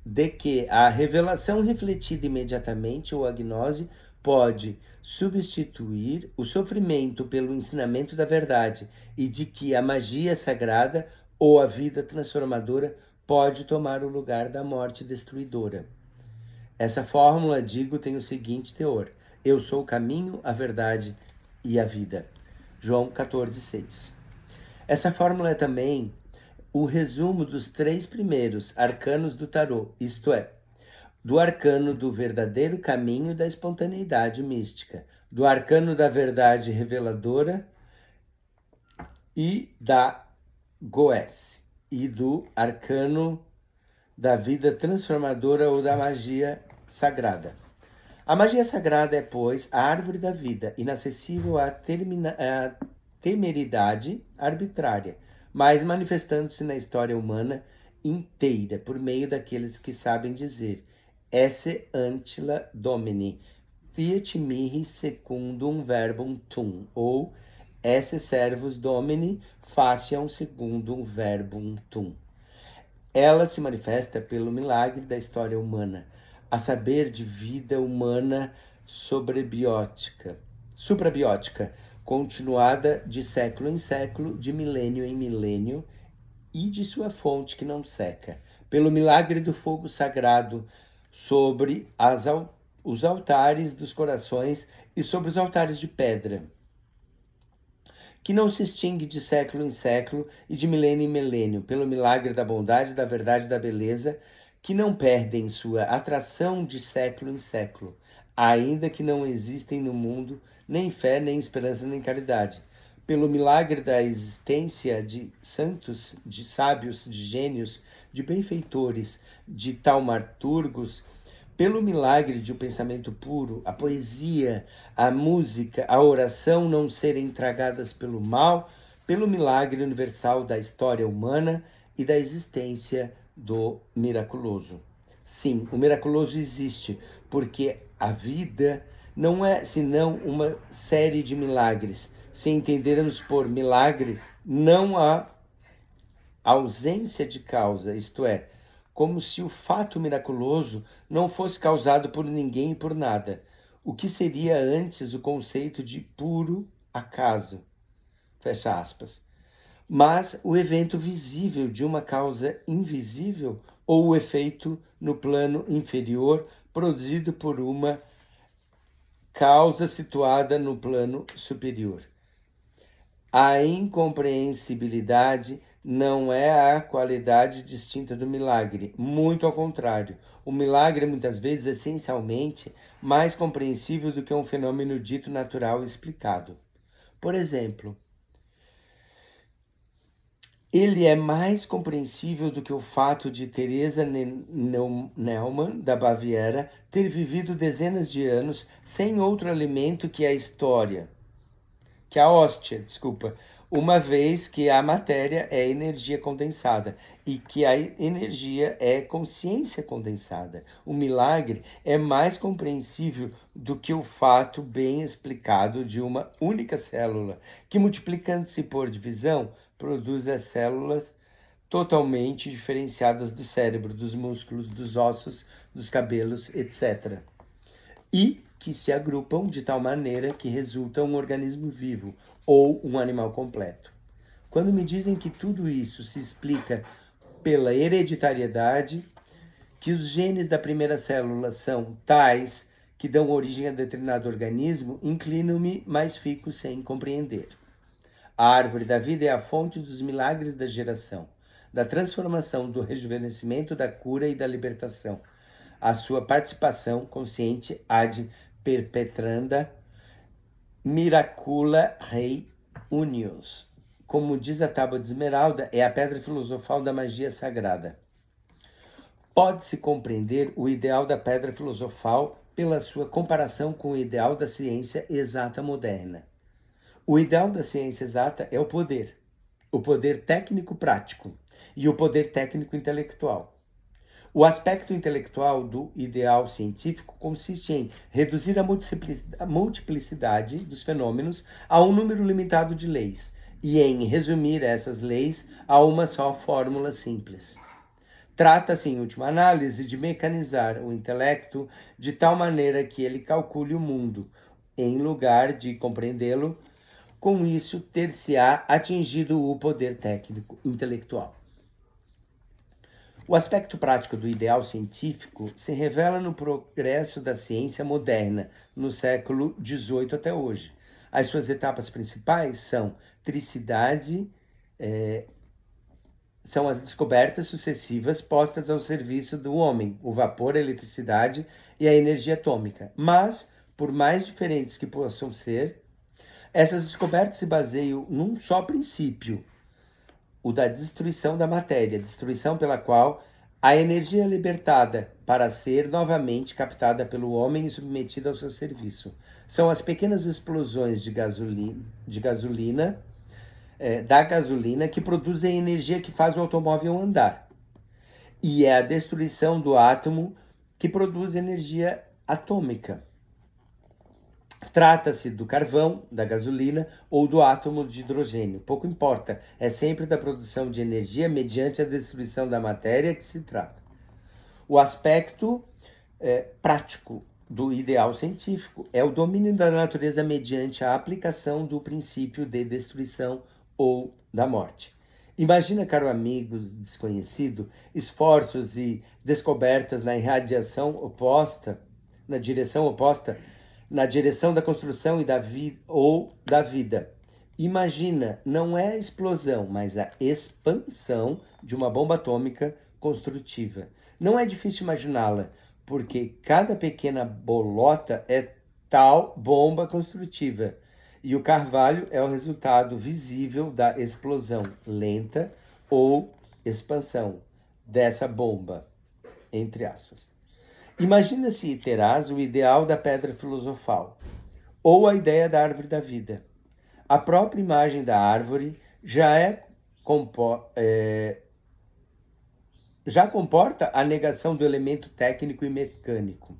de que a revelação refletida imediatamente ou a gnose pode substituir o sofrimento pelo ensinamento da verdade e de que a magia sagrada ou a vida transformadora pode tomar o lugar da morte destruidora. Essa fórmula, digo, tem o seguinte teor: eu sou o caminho, a verdade e a vida. João 14,6. Essa fórmula é também o resumo dos 3 primeiros arcanos do tarô, isto é, do arcano do verdadeiro caminho da espontaneidade mística, do arcano da verdade reveladora e da Goécia, e do arcano da vida transformadora ou da magia sagrada. A magia sagrada é, pois, a árvore da vida, inacessível à temeridade arbitrária, mas manifestando-se na história humana inteira, por meio daqueles que sabem dizer esse antila domini, fiat mihi secundum verbum tum, ou esse servus domini faciam secundum verbum tum. Ela se manifesta pelo milagre da história humana, a saber, de vida humana suprabiótica, continuada de século em século, de milênio em milênio, e de sua fonte que não seca, pelo milagre do fogo sagrado sobre os altares dos corações e sobre os altares de pedra, que não se extingue de século em século e de milênio em milênio, pelo milagre da bondade, da verdade e da beleza, que não perdem sua atração de século em século, ainda que não existem no mundo nem fé, nem esperança, nem caridade. Pelo milagre da existência de santos, de sábios, de gênios, de benfeitores, de taumaturgos, pelo milagre de um pensamento puro, a poesia, a música, a oração não serem tragadas pelo mal, pelo milagre universal da história humana e da existência do miraculoso. Sim, o miraculoso existe, porque a vida não é senão uma série de milagres. Se entendermos por milagre, não há ausência de causa, isto é, como se o fato miraculoso não fosse causado por ninguém e por nada, o que seria antes o conceito de puro acaso, fecha aspas. Mas o evento visível de uma causa invisível ou o efeito no plano inferior produzido por uma causa situada no plano superior. A incompreensibilidade não é a qualidade distinta do milagre, muito ao contrário. O milagre é muitas vezes essencialmente mais compreensível do que um fenômeno dito natural e explicado. Por exemplo, ele é mais compreensível do que o fato de Teresa Neumann, da Baviera, ter vivido dezenas de anos sem outro alimento que a hóstia, uma vez que a matéria é energia condensada e que a energia é consciência condensada. O milagre é mais compreensível do que o fato bem explicado de uma única célula, que multiplicando-se por divisão, produz as células totalmente diferenciadas do cérebro, dos músculos, dos ossos, dos cabelos, etc. E que se agrupam de tal maneira que resulta um organismo vivo ou um animal completo. Quando me dizem que tudo isso se explica pela hereditariedade, que os genes da primeira célula são tais que dão origem a determinado organismo, inclino-me, mas fico sem compreender. A árvore da vida é a fonte dos milagres da geração, da transformação, do rejuvenescimento, da cura e da libertação. A sua participação consciente ad perpetranda miracula rei unius. Como diz a tábua de esmeralda, é a pedra filosofal da magia sagrada. Pode-se compreender o ideal da pedra filosofal pela sua comparação com o ideal da ciência exata moderna. O ideal da ciência exata é o poder técnico prático e o poder técnico intelectual. O aspecto intelectual do ideal científico consiste em reduzir a multiplicidade dos fenômenos a um número limitado de leis e em resumir essas leis a uma só fórmula simples. Trata-se, em última análise, de mecanizar o intelecto de tal maneira que ele calcule o mundo, em lugar de compreendê-lo. Com isso, ter-se-á atingido o poder técnico intelectual. O aspecto prático do ideal científico se revela no progresso da ciência moderna, no século XVIII até hoje. As suas etapas principais são tricidade, são as descobertas sucessivas postas ao serviço do homem, o vapor, a eletricidade e a energia atômica. Mas, por mais diferentes que possam ser, essas descobertas se baseiam num só princípio, o da destruição da matéria, destruição pela qual a energia é libertada para ser novamente captada pelo homem e submetida ao seu serviço. São as pequenas explosões da gasolina que produzem a energia que faz o automóvel andar. E é a destruição do átomo que produz energia atômica. Trata-se do carvão, da gasolina ou do átomo de hidrogênio. Pouco importa, é sempre da produção de energia mediante a destruição da matéria que se trata. O aspecto prático do ideal científico é o domínio da natureza mediante a aplicação do princípio de destruição ou da morte. Imagina, caro amigo desconhecido, esforços e descobertas na direção oposta, na direção da construção e da vida. Imagina, não é a explosão, mas a expansão de uma bomba atômica construtiva. Não é difícil imaginá-la, porque cada pequena bolota é tal bomba construtiva. E o carvalho é o resultado visível da explosão lenta ou expansão dessa bomba, entre aspas. Imagina se terás o ideal da pedra filosofal, ou a ideia da árvore da vida. A própria imagem da árvore já comporta a negação do elemento técnico e mecânico.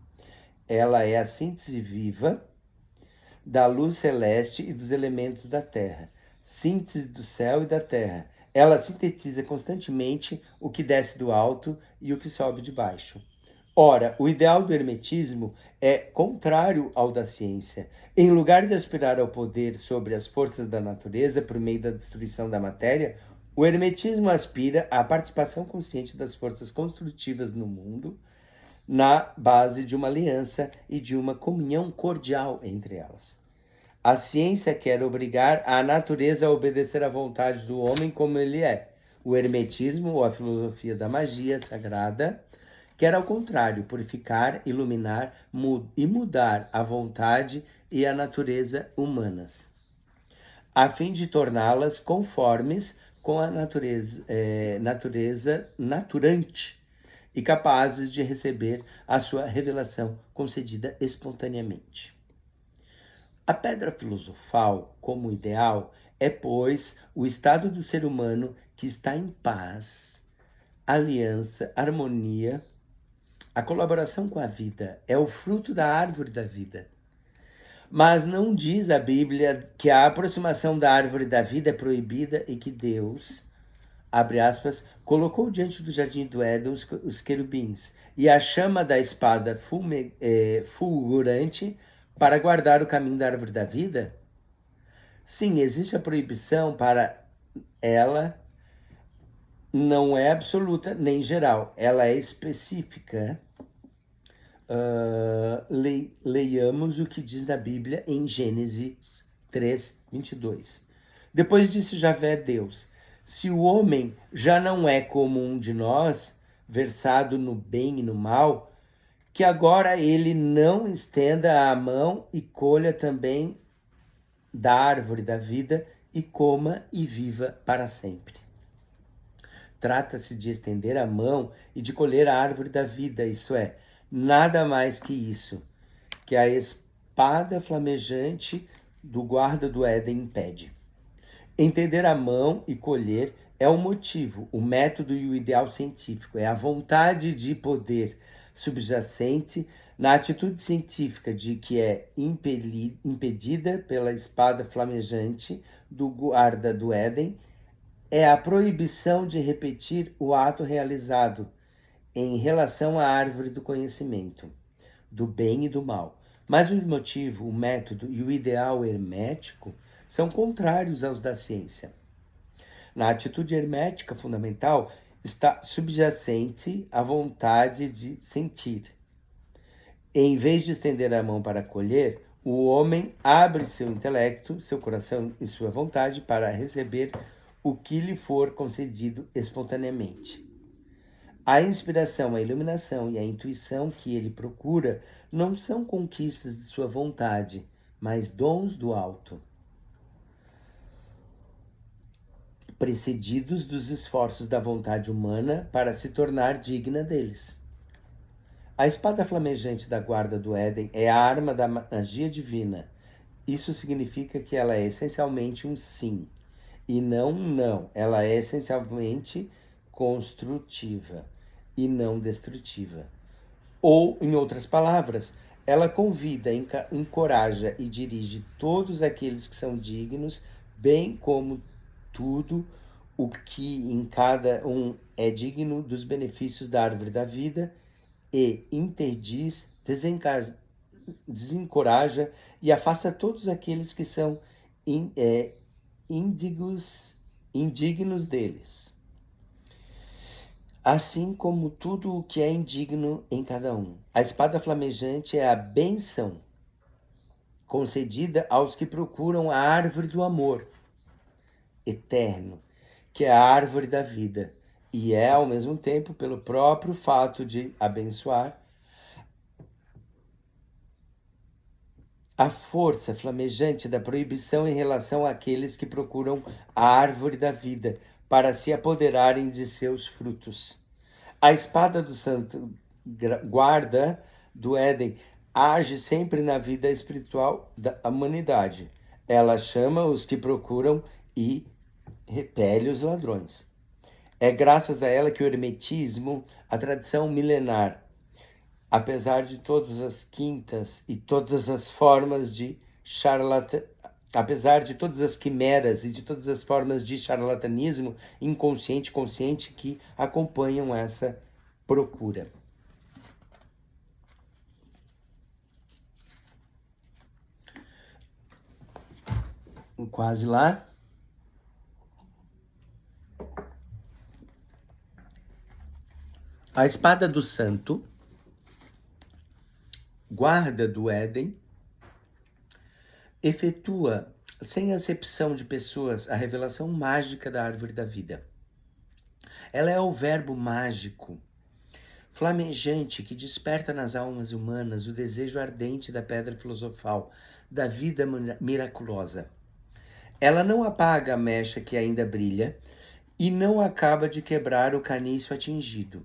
Ela é a síntese viva da luz celeste e dos elementos da terra, síntese do céu e da terra. Ela sintetiza constantemente o que desce do alto e o que sobe de baixo. Ora, o ideal do hermetismo é contrário ao da ciência. Em lugar de aspirar ao poder sobre as forças da natureza por meio da destruição da matéria, o hermetismo aspira à participação consciente das forças construtivas no mundo, na base de uma aliança e de uma comunhão cordial entre elas. A ciência quer obrigar a natureza a obedecer à vontade do homem como ele é. O hermetismo, ou a filosofia da magia sagrada, quer, ao contrário, purificar, iluminar e mudar a vontade e a natureza humanas, a fim de torná-las conformes com a natureza naturante e capazes de receber a sua revelação concedida espontaneamente. A pedra filosofal, como ideal, é, pois, o estado do ser humano que está em paz, aliança, harmonia. A colaboração com a vida é o fruto da árvore da vida. Mas não diz a Bíblia que a aproximação da árvore da vida é proibida e que Deus, abre aspas, colocou diante do jardim do Éden os querubins e a chama da espada fulgurante para guardar o caminho da árvore da vida? Sim, existe a proibição para ela, não é absoluta nem geral, ela é específica. Leiamos o que diz na Bíblia em Gênesis 3:22. Depois disse Javé Deus: se o homem já não é como um de nós, versado no bem e no mal, que agora ele não estenda a mão e colha também da árvore da vida e coma e viva para sempre. Trata-se de estender a mão e de colher a árvore da vida, isso é, nada mais que isso, que a espada flamejante do guarda do Éden impede. Entender a mão e colher é o motivo, o método e o ideal científico, é a vontade de poder subjacente na atitude científica de que é impedida pela espada flamejante do guarda do Éden, é a proibição de repetir o ato realizado em relação à árvore do conhecimento, do bem e do mal. Mas o motivo, o método e o ideal hermético são contrários aos da ciência. Na atitude hermética fundamental, está subjacente à vontade de sentir. Em vez de estender a mão para colher, o homem abre seu intelecto, seu coração e sua vontade para receber o que lhe for concedido espontaneamente. A inspiração, a iluminação e a intuição que ele procura não são conquistas de sua vontade, mas dons do alto, precedidos dos esforços da vontade humana para se tornar digna deles. A espada flamejante da guarda do Éden é a arma da magia divina. Isso significa que ela é essencialmente um sim, e não um não. Ela é essencialmente construtiva e não destrutiva. Ou, em outras palavras, ela convida, encoraja e dirige todos aqueles que são dignos, bem como tudo o que em cada um é digno dos benefícios da árvore da vida, e interdiz, desencoraja e afasta todos aqueles que são indignos deles, assim como tudo o que é indigno em cada um. A espada flamejante é a bênção concedida aos que procuram a árvore do amor eterno, que é a árvore da vida, e é, ao mesmo tempo, pelo próprio fato de abençoar, a força flamejante da proibição em relação àqueles que procuram a árvore da vida para se apoderarem de seus frutos. A espada do santo guarda do Éden age sempre na vida espiritual da humanidade. Ela chama os que procuram e repele os ladrões. É graças a ela que o hermetismo, a tradição milenar, apesar de todas as quintas e todas as formas de apesar de todas as quimeras e de todas as formas de charlatanismo inconsciente e consciente que acompanham essa procura. Quase lá. A espada do santo, guarda do Éden, efetua, sem acepção de pessoas, a revelação mágica da árvore da vida. Ela é o verbo mágico, flamejante, que desperta nas almas humanas o desejo ardente da pedra filosofal, da vida miraculosa. Ela não apaga a mecha que ainda brilha e não acaba de quebrar o caniço atingido,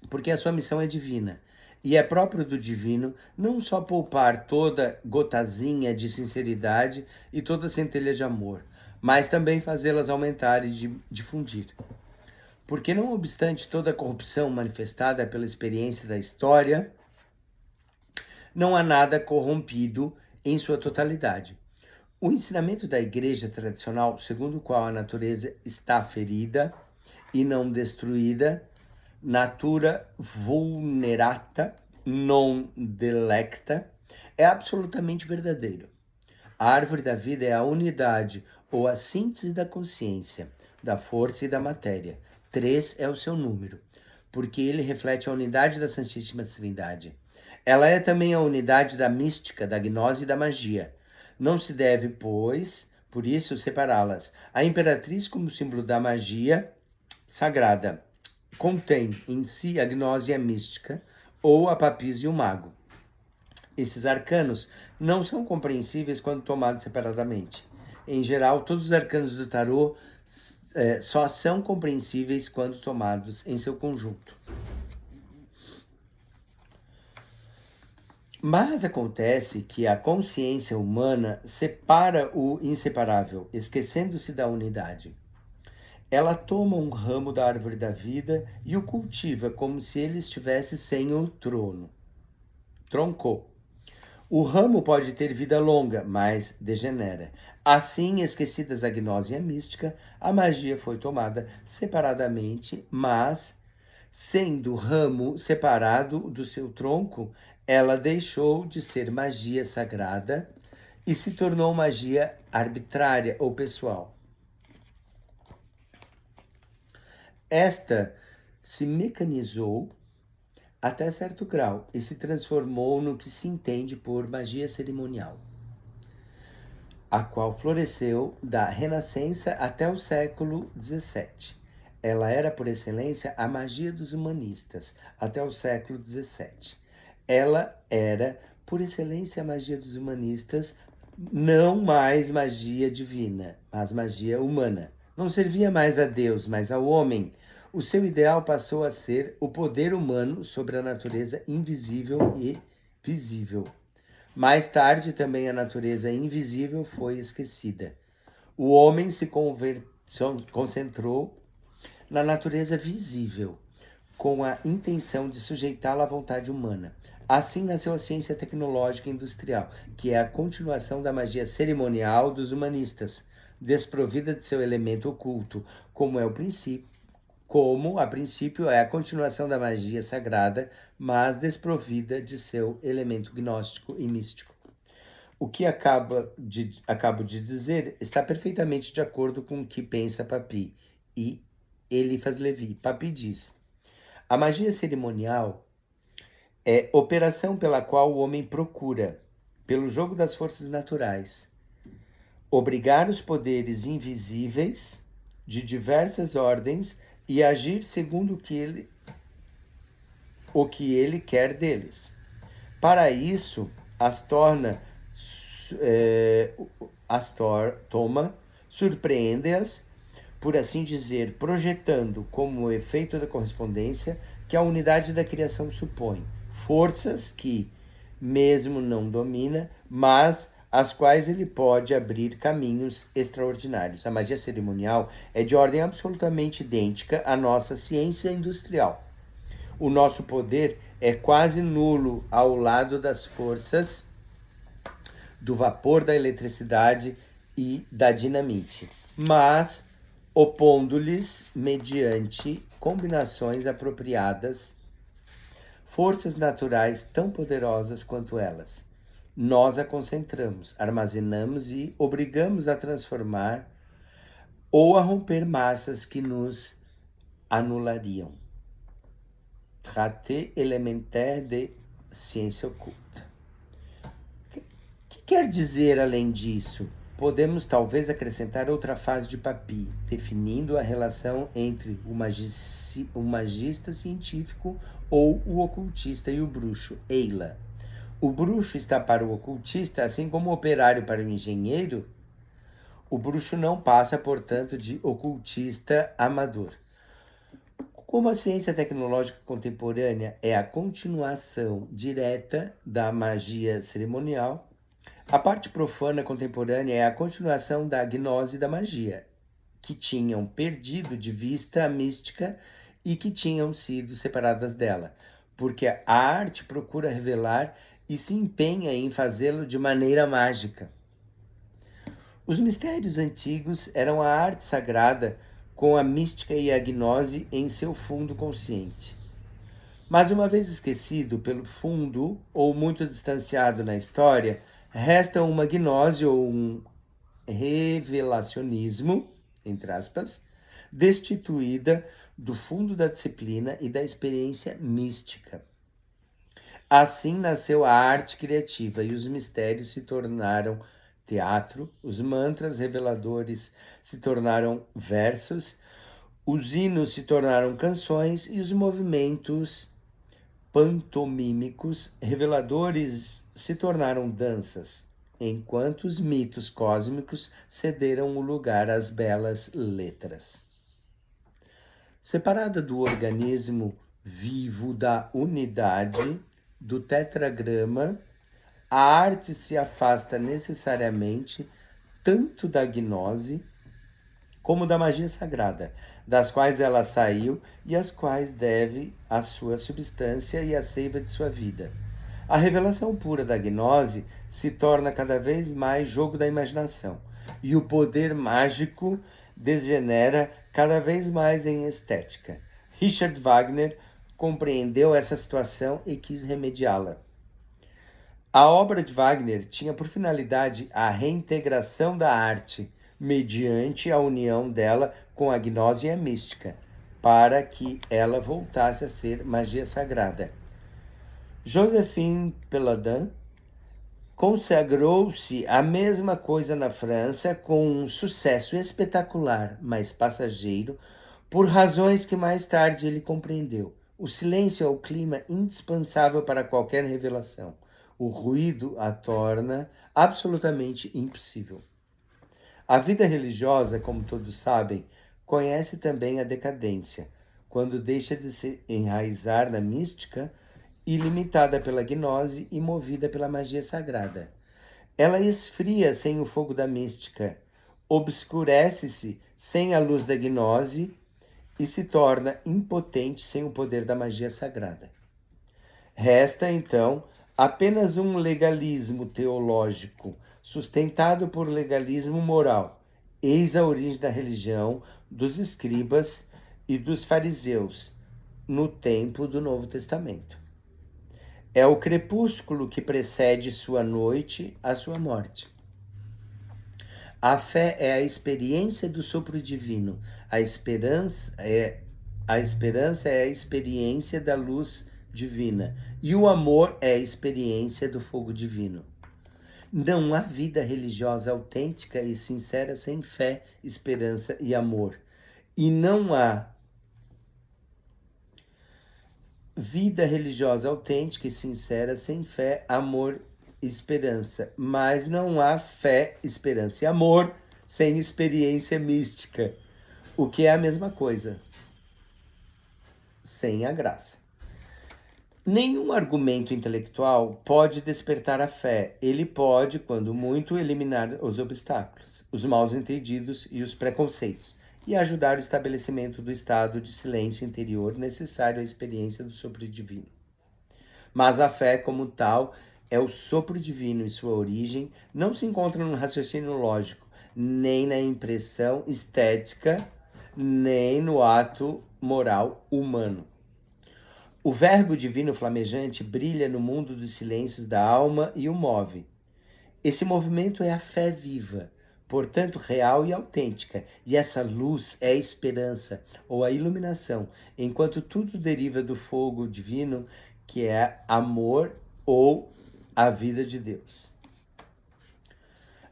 porque a sua missão é divina. E é próprio do divino não só poupar toda gotazinha de sinceridade e toda centelha de amor, mas também fazê-las aumentar e difundir. Porque não obstante toda a corrupção manifestada pela experiência da história, não há nada corrompido em sua totalidade. O ensinamento da igreja tradicional, segundo o qual a natureza está ferida e não destruída, natura vulnerata, non delecta, é absolutamente verdadeiro. A árvore da vida é a unidade ou a síntese da consciência, da força e da matéria. 3 é o seu número, porque ele reflete a unidade da Santíssima Trindade. Ela é também a unidade da mística, da gnose e da magia. Não se deve, pois, por isso, separá-las. A imperatriz, como símbolo da magia sagrada, contém em si a gnose e a mística, ou a papisa e o mago. Esses arcanos não são compreensíveis quando tomados separadamente. Em geral, todos os arcanos do tarô só são compreensíveis quando tomados em seu conjunto. Mas acontece que a consciência humana separa o inseparável, esquecendo-se da unidade. Ela toma um ramo da árvore da vida e o cultiva como se ele estivesse sem o tronco. O ramo pode ter vida longa, mas degenera. Assim, esquecidas a gnose e a mística, a magia foi tomada separadamente, mas, sendo o ramo separado do seu tronco, ela deixou de ser magia sagrada e se tornou magia arbitrária ou pessoal. Esta se mecanizou até certo grau e se transformou no que se entende por magia cerimonial, a qual floresceu da Renascença até o século XVII. Ela era, por excelência, a magia dos humanistas, até o século XVII. Ela era, por excelência, a magia dos humanistas, não mais magia divina, mas magia humana. Não servia mais a Deus, mas ao homem. O seu ideal passou a ser o poder humano sobre a natureza invisível e visível. Mais tarde, também a natureza invisível foi esquecida. O homem se concentrou na natureza visível, com a intenção de sujeitá-la à vontade humana. Assim nasceu a ciência tecnológica industrial, que é a continuação da magia cerimonial dos humanistas, desprovida de seu elemento oculto, como a princípio é a continuação da magia sagrada, mas desprovida de seu elemento gnóstico e místico. O que acabo de dizer está perfeitamente de acordo com o que pensa Papi e Eliphas Levi. Papi diz: a magia cerimonial é operação pela qual o homem procura, pelo jogo das forças naturais, obrigar os poderes invisíveis de diversas ordens e agir segundo o que ele quer deles. Para isso, surpreende-as, por assim dizer, projetando como efeito da correspondência que a unidade da criação supõe, forças que, mesmo não domina, mas às quais ele pode abrir caminhos extraordinários. A magia cerimonial é de ordem absolutamente idêntica à nossa ciência industrial. O nosso poder é quase nulo ao lado das forças do vapor, da eletricidade e da dinamite, mas opondo-lhes, mediante combinações apropriadas, forças naturais tão poderosas quanto elas. Nós a concentramos, armazenamos e obrigamos a transformar ou a romper massas que nos anulariam. Traité élémentaire de ciência oculta. O que quer dizer além disso? Podemos talvez acrescentar outra fase de Papi, definindo a relação entre o magista científico ou o ocultista e o bruxo, Eila. O bruxo está para o ocultista, assim como o operário para o engenheiro. O bruxo não passa, portanto, de ocultista amador. Como a ciência tecnológica contemporânea é a continuação direta da magia cerimonial, a parte profana contemporânea é a continuação da gnose da magia, que tinham perdido de vista a mística e que tinham sido separadas dela, porque a arte procura revelar e se empenha em fazê-lo de maneira mágica. Os mistérios antigos eram a arte sagrada com a mística e a gnose em seu fundo consciente. Mas uma vez esquecido pelo fundo ou muito distanciado na história, resta uma gnose ou um revelacionismo, entre aspas, destituída do fundo da disciplina e da experiência mística. Assim nasceu a arte criativa e os mistérios se tornaram teatro, os mantras reveladores se tornaram versos, os hinos se tornaram canções e os movimentos pantomímicos reveladores se tornaram danças, enquanto os mitos cósmicos cederam o lugar às belas letras. Separada do organismo vivo da unidade, do tetragrama, a arte se afasta necessariamente tanto da gnose como da magia sagrada, das quais ela saiu e às quais deve a sua substância e a seiva de sua vida. A revelação pura da gnose se torna cada vez mais jogo da imaginação, e o poder mágico degenera cada vez mais em estética. Richard Wagner compreendeu essa situação e quis remediá-la. A obra de Wagner tinha por finalidade a reintegração da arte, mediante a união dela com a gnose e a mística. para que ela voltasse a ser magia sagrada. Joséphine Péladan consagrou-se a mesma coisa na França com um sucesso espetacular, mas passageiro, por razões que mais tarde ele compreendeu. O silêncio é o clima indispensável para qualquer revelação. O ruído a torna absolutamente impossível. A vida religiosa, como todos sabem, conhece também a decadência, quando deixa de se enraizar na mística, ilimitada pela gnose e movida pela magia sagrada. Ela esfria sem o fogo da mística, obscurece-se sem a luz da gnose e se torna impotente sem o poder da magia sagrada. Resta, então, apenas um legalismo teológico, sustentado por legalismo moral. Eis a origem da religião dos escribas e dos fariseus no tempo do Novo Testamento. É o crepúsculo que precede sua noite a sua morte. A fé é a experiência do sopro divino. A esperança é a experiência da luz divina. E o amor é a experiência do fogo divino. Não há vida religiosa autêntica e sincera sem fé, esperança e amor. E não há vida religiosa autêntica e sincera sem fé, amor e esperança. Mas não há fé, esperança e amor sem experiência mística, o que é a mesma coisa, sem a graça. Nenhum argumento intelectual pode despertar a fé. Ele pode, quando muito, eliminar os obstáculos, os mal-entendidos e os preconceitos, e ajudar o estabelecimento do estado de silêncio interior necessário à experiência do sopro divino. Mas a fé, como tal, é o sopro divino e sua origem não se encontra no raciocínio lógico, nem na impressão estética, nem no ato moral humano. O verbo divino flamejante brilha no mundo dos silêncios da alma e o move. Esse movimento é a fé viva, portanto real e autêntica, e essa luz é a esperança ou a iluminação, enquanto tudo deriva do fogo divino, que é amor ou a vida de Deus.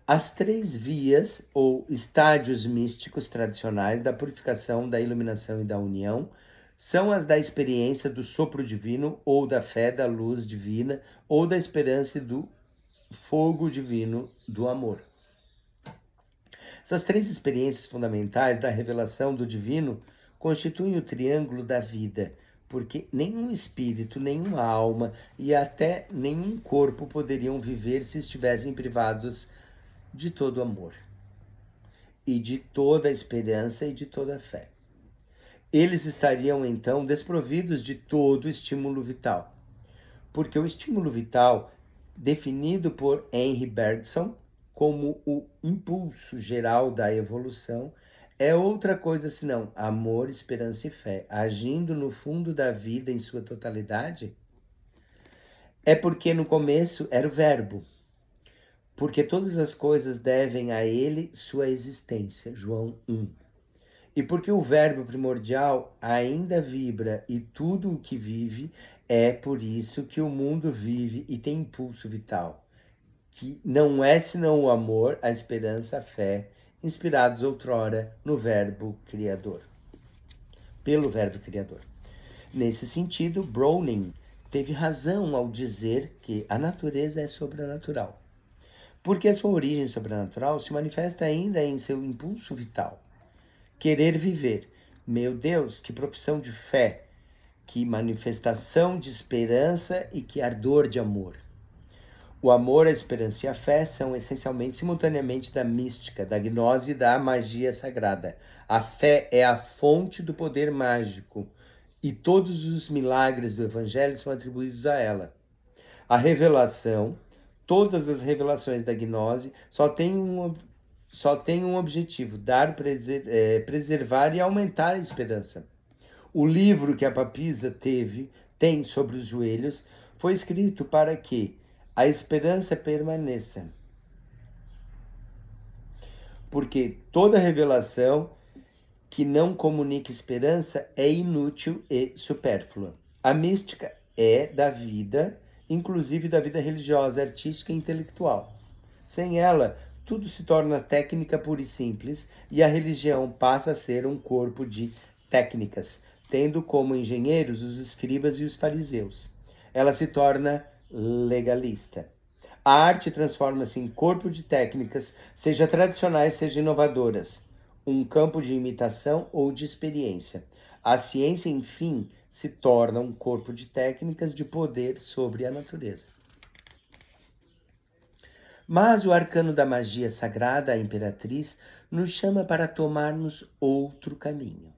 As três vias ou estádios místicos tradicionais da purificação, da iluminação e da união são as da experiência do sopro divino, ou da fé da luz divina, ou da esperança do fogo divino do amor. Essas três experiências fundamentais da revelação do divino constituem o triângulo da vida, porque nenhum espírito, nenhuma alma e até nenhum corpo poderiam viver se estivessem privados de todo amor, e de toda a esperança e de toda a fé. Eles estariam, então, desprovidos de todo estímulo vital. Porque o estímulo vital, definido por Henri Bergson como o impulso geral da evolução, é outra coisa senão amor, esperança e fé, agindo no fundo da vida em sua totalidade. É porque no começo era o verbo, porque todas as coisas devem a ele sua existência, João 1. E porque o verbo primordial ainda vibra e tudo o que vive, é por isso que o mundo vive e tem impulso vital, que não é senão o amor, a esperança, a fé, inspirados outrora no verbo criador, pelo verbo criador. Nesse sentido, Browning teve razão ao dizer que a natureza é sobrenatural, porque a sua origem sobrenatural se manifesta ainda em seu impulso vital. Querer viver. Meu Deus, que profissão de fé, que manifestação de esperança e que ardor de amor. O amor, a esperança e a fé são essencialmente, simultaneamente, da mística, da gnose e da magia sagrada. A fé é a fonte do poder mágico e todos os milagres do Evangelho são atribuídos a ela. A revelação, todas as revelações da gnose, só tem um objetivo: dar, preservar e aumentar a esperança. O livro que a papisa tem sobre os joelhos foi escrito para que a esperança permaneça. Porque toda revelação que não comunica esperança é inútil e supérflua. A mística é da vida, inclusive da vida religiosa, artística e intelectual. Sem ela, tudo se torna técnica pura e simples, e a religião passa a ser um corpo de técnicas, tendo como engenheiros os escribas e os fariseus. Ela se torna legalista. A arte transforma-se em corpo de técnicas, seja tradicionais, seja inovadoras, um campo de imitação ou de experiência. A ciência, enfim, se torna um corpo de técnicas de poder sobre a natureza. Mas o arcano da magia sagrada, a imperatriz, nos chama para tomarmos outro caminho.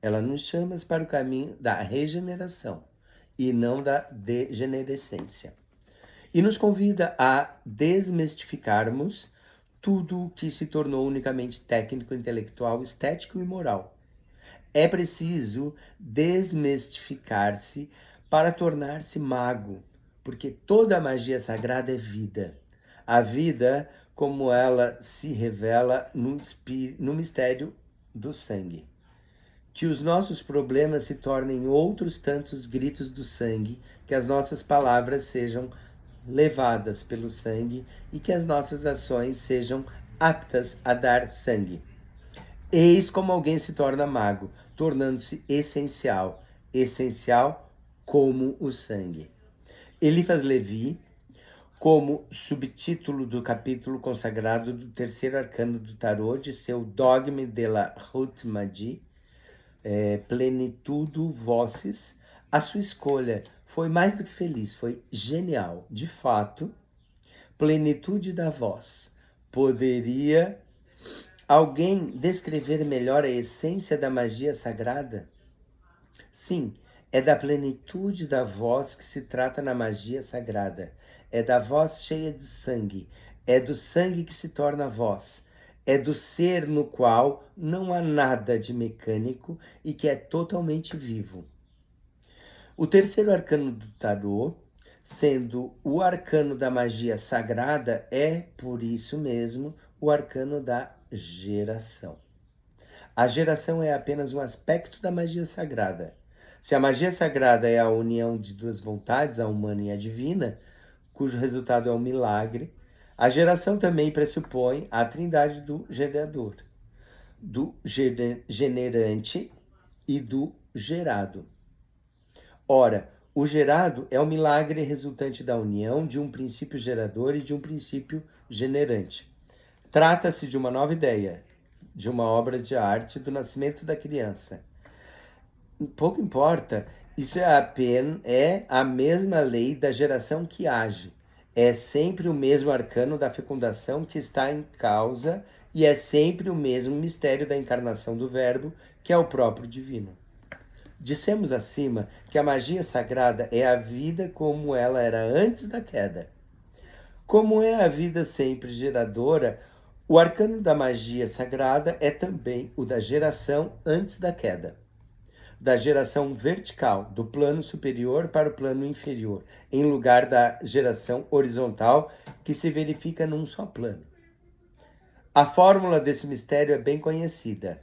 Ela nos chama para o caminho da regeneração e não da degenerescência. E nos convida a desmistificarmos tudo o que se tornou unicamente técnico, intelectual, estético e moral. É preciso desmistificar-se para tornar-se mago, porque toda a magia sagrada é vida. A vida como ela se revela no mistério do sangue. Que os nossos problemas se tornem outros tantos gritos do sangue, que as nossas palavras sejam levadas pelo sangue e que as nossas ações sejam aptas a dar sangue. Eis como alguém se torna mago, tornando-se essencial, essencial como o sangue. Eliphas Levi, como subtítulo do capítulo consagrado do terceiro arcano do tarot de seu Dogme de la Haute Magie, Plenitudo Voces, a sua escolha foi mais do que feliz, foi genial. De fato, plenitude da voz. Poderia alguém descrever melhor a essência da magia sagrada? Sim, é da plenitude da voz que se trata na magia sagrada. É da voz cheia de sangue. É do sangue que se torna voz. É do ser no qual não há nada de mecânico e que é totalmente vivo. O terceiro arcano do tarô, sendo o arcano da magia sagrada, é, por isso mesmo, o arcano da geração. A geração é apenas um aspecto da magia sagrada. Se a magia sagrada é a união de duas vontades, a humana e a divina, cujo resultado é um milagre, a geração também pressupõe a trindade do gerador, do generante e do gerado. Ora, o gerado é o milagre resultante da união de um princípio gerador e de um princípio generante. Trata-se de uma nova ideia, de uma obra de arte do nascimento da criança. Pouco importa, isso é a mesma lei da geração que age. É sempre o mesmo arcano da fecundação que está em causa e é sempre o mesmo mistério da encarnação do Verbo, que é o próprio divino. Dissemos acima que a magia sagrada é a vida como ela era antes da queda. Como é a vida sempre geradora, o arcano da magia sagrada é também o da geração antes da queda. Da geração vertical, do plano superior para o plano inferior, em lugar da geração horizontal, que se verifica num só plano. A fórmula desse mistério é bem conhecida.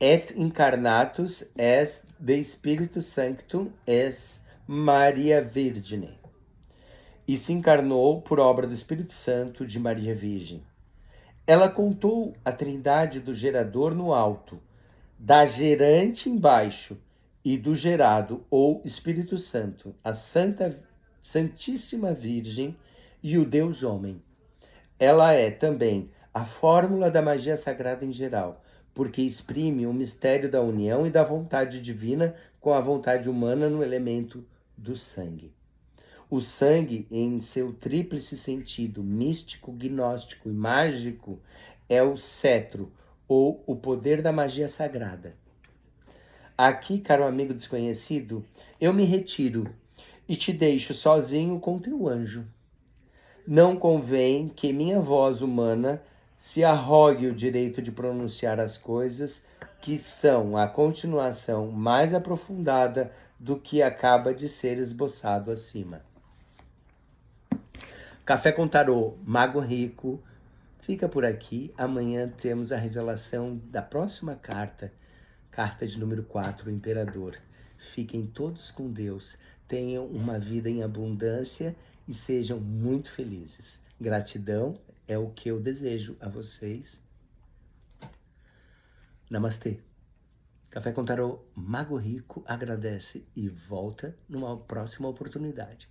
Et incarnatus es de Spiritu Sanctum es Maria Virgine. E se encarnou por obra do Espírito Santo de Maria Virgem. Ela contou a trindade do gerador no alto, da gerante embaixo e do gerado, ou Espírito Santo, a Santíssima Virgem e o Deus Homem. Ela é também a fórmula da magia sagrada em geral, porque exprime o mistério da união e da vontade divina com a vontade humana no elemento do sangue. O sangue, em seu tríplice sentido, místico, gnóstico e mágico, é o cetro, ou o poder da magia sagrada. Aqui, caro amigo desconhecido, eu me retiro e te deixo sozinho com teu anjo. Não convém que minha voz humana se arrogue o direito de pronunciar as coisas que são a continuação mais aprofundada do que acaba de ser esboçado acima. Café com Tarô, Mago Rico, fica por aqui. Amanhã temos a revelação da próxima carta Carta de número 4, o Imperador. Fiquem todos com Deus, tenham uma vida em abundância e sejam muito felizes. Gratidão é o que eu desejo a vocês. Namastê. Café com Tarô Mago Rico agradece e volta numa próxima oportunidade.